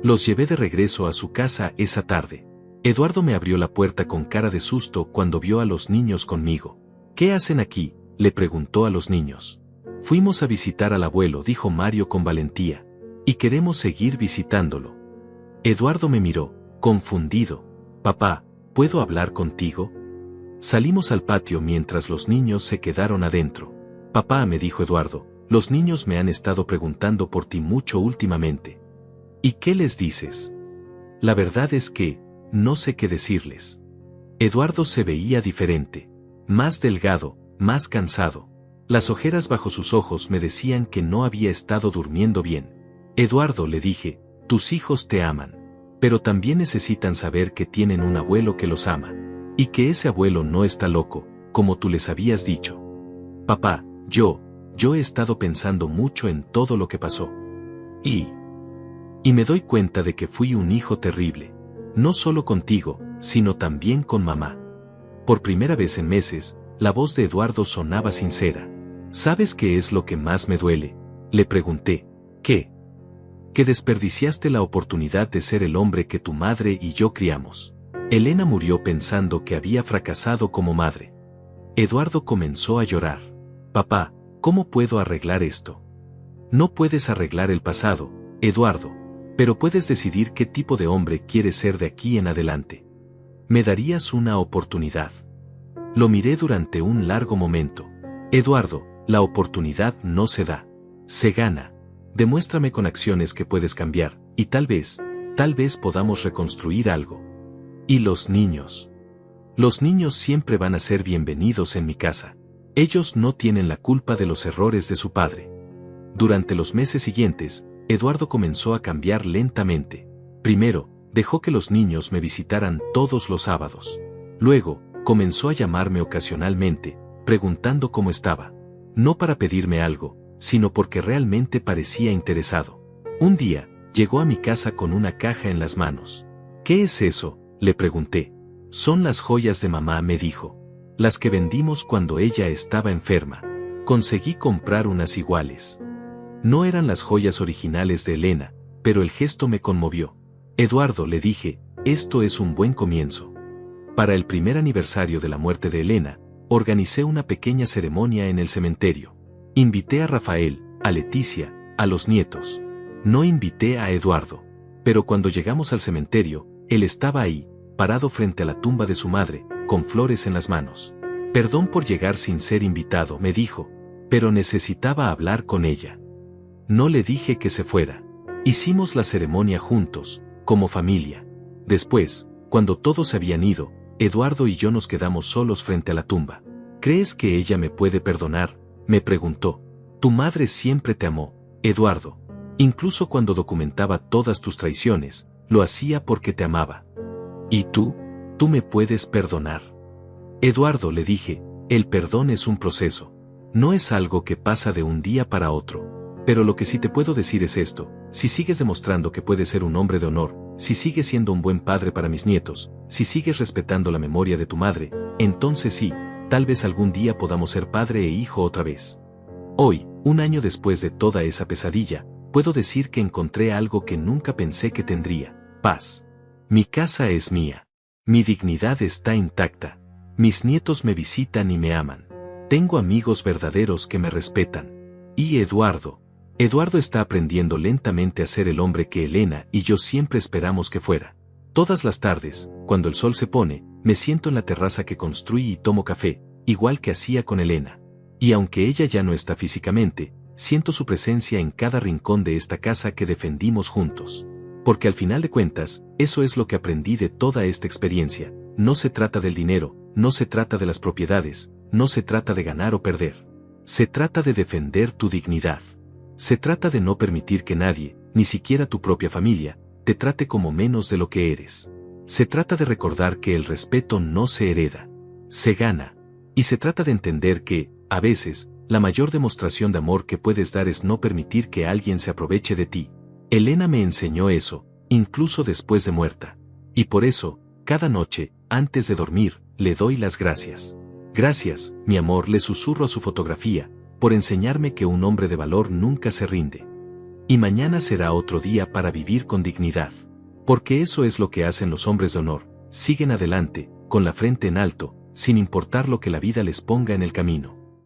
Los llevé de regreso a su casa esa tarde. Eduardo me abrió la puerta con cara de susto cuando vio a los niños conmigo. ¿Qué hacen aquí?, le preguntó a los niños. Fuimos a visitar al abuelo, dijo Mario con valentía. Y queremos seguir visitándolo. Eduardo me miró, confundido. Papá, ¿puedo hablar contigo? Salimos al patio mientras los niños se quedaron adentro. Papá, me dijo Eduardo, los niños me han estado preguntando por ti mucho últimamente. ¿Y qué les dices? La verdad es que, no sé qué decirles. Eduardo se veía diferente. Más delgado, más cansado. Las ojeras bajo sus ojos me decían que no había estado durmiendo bien. Eduardo, le dije, tus hijos te aman. Pero también necesitan saber que tienen un abuelo que los ama. Y que ese abuelo no está loco, como tú les habías dicho. Papá, yo he estado pensando mucho en todo lo que pasó. Y me doy cuenta de que fui un hijo terrible. No solo contigo, sino también con mamá. Por primera vez en meses, la voz de Eduardo sonaba sincera. ¿Sabes qué es lo que más me duele?, le pregunté. ¿Qué? Que desperdiciaste la oportunidad de ser el hombre que tu madre y yo criamos. Elena murió pensando que había fracasado como madre. Eduardo comenzó a llorar. Papá, ¿cómo puedo arreglar esto? No puedes arreglar el pasado, Eduardo, pero puedes decidir qué tipo de hombre quieres ser de aquí en adelante. ¿Me darías una oportunidad? Lo miré durante un largo momento. Eduardo, la oportunidad no se da. Se gana. Demuéstrame con acciones que puedes cambiar, y tal vez podamos reconstruir algo. ¿Y los niños? Los niños siempre van a ser bienvenidos en mi casa. Ellos no tienen la culpa de los errores de su padre. Durante los meses siguientes, Eduardo comenzó a cambiar lentamente. Primero, dejó que los niños me visitaran todos los sábados. Luego, comenzó a llamarme ocasionalmente, preguntando cómo estaba. No para pedirme algo, sino porque realmente parecía interesado. Un día, llegó a mi casa con una caja en las manos. ¿Qué es eso?, le pregunté. Son las joyas de mamá, me dijo. Las que vendimos cuando ella estaba enferma. Conseguí comprar unas iguales. No eran las joyas originales de Elena, pero el gesto me conmovió. Eduardo, le dije, esto es un buen comienzo. Para el primer aniversario de la muerte de Elena, organicé una pequeña ceremonia en el cementerio. Invité a Rafael, a Leticia, a los nietos. No invité a Eduardo. Pero cuando llegamos al cementerio, él estaba ahí, parado frente a la tumba de su madre, con flores en las manos. Perdón por llegar sin ser invitado, me dijo, pero necesitaba hablar con ella. No le dije que se fuera. Hicimos la ceremonia juntos, como familia. Después, cuando todos se habían ido, Eduardo y yo nos quedamos solos frente a la tumba. ¿Crees que ella me puede perdonar?, me preguntó. Tu madre siempre te amó, Eduardo. Incluso cuando documentaba todas tus traiciones, lo hacía porque te amaba. ¿Y tú? ¿Tú me puedes perdonar? Eduardo, le dije, el perdón es un proceso. No es algo que pasa de un día para otro. Pero lo que sí te puedo decir es esto: si sigues demostrando que puedes ser un hombre de honor, si sigues siendo un buen padre para mis nietos, si sigues respetando la memoria de tu madre, entonces sí, tal vez algún día podamos ser padre e hijo otra vez. Hoy, un año después de toda esa pesadilla, puedo decir que encontré algo que nunca pensé que tendría: paz. Mi casa es mía. Mi dignidad está intacta. Mis nietos me visitan y me aman. Tengo amigos verdaderos que me respetan. Y Eduardo está aprendiendo lentamente a ser el hombre que Elena y yo siempre esperamos que fuera. Todas las tardes, cuando el sol se pone, me siento en la terraza que construí y tomo café, igual que hacía con Elena. Y aunque ella ya no está físicamente, siento su presencia en cada rincón de esta casa que defendimos juntos. Porque al final de cuentas, eso es lo que aprendí de toda esta experiencia: no se trata del dinero, no se trata de las propiedades, no se trata de ganar o perder. Se trata de defender tu dignidad. Se trata de no permitir que nadie, ni siquiera tu propia familia, te trate como menos de lo que eres. Se trata de recordar que el respeto no se hereda, se gana. Y se trata de entender que, a veces, la mayor demostración de amor que puedes dar es no permitir que alguien se aproveche de ti. Elena me enseñó eso, incluso después de muerta. Y por eso, cada noche, antes de dormir, le doy las gracias. Gracias, mi amor, le susurro a su fotografía, por enseñarme que un hombre de valor nunca se rinde. Y mañana será otro día para vivir con dignidad. Porque eso es lo que hacen los hombres de honor: siguen adelante, con la frente en alto, sin importar lo que la vida les ponga en el camino.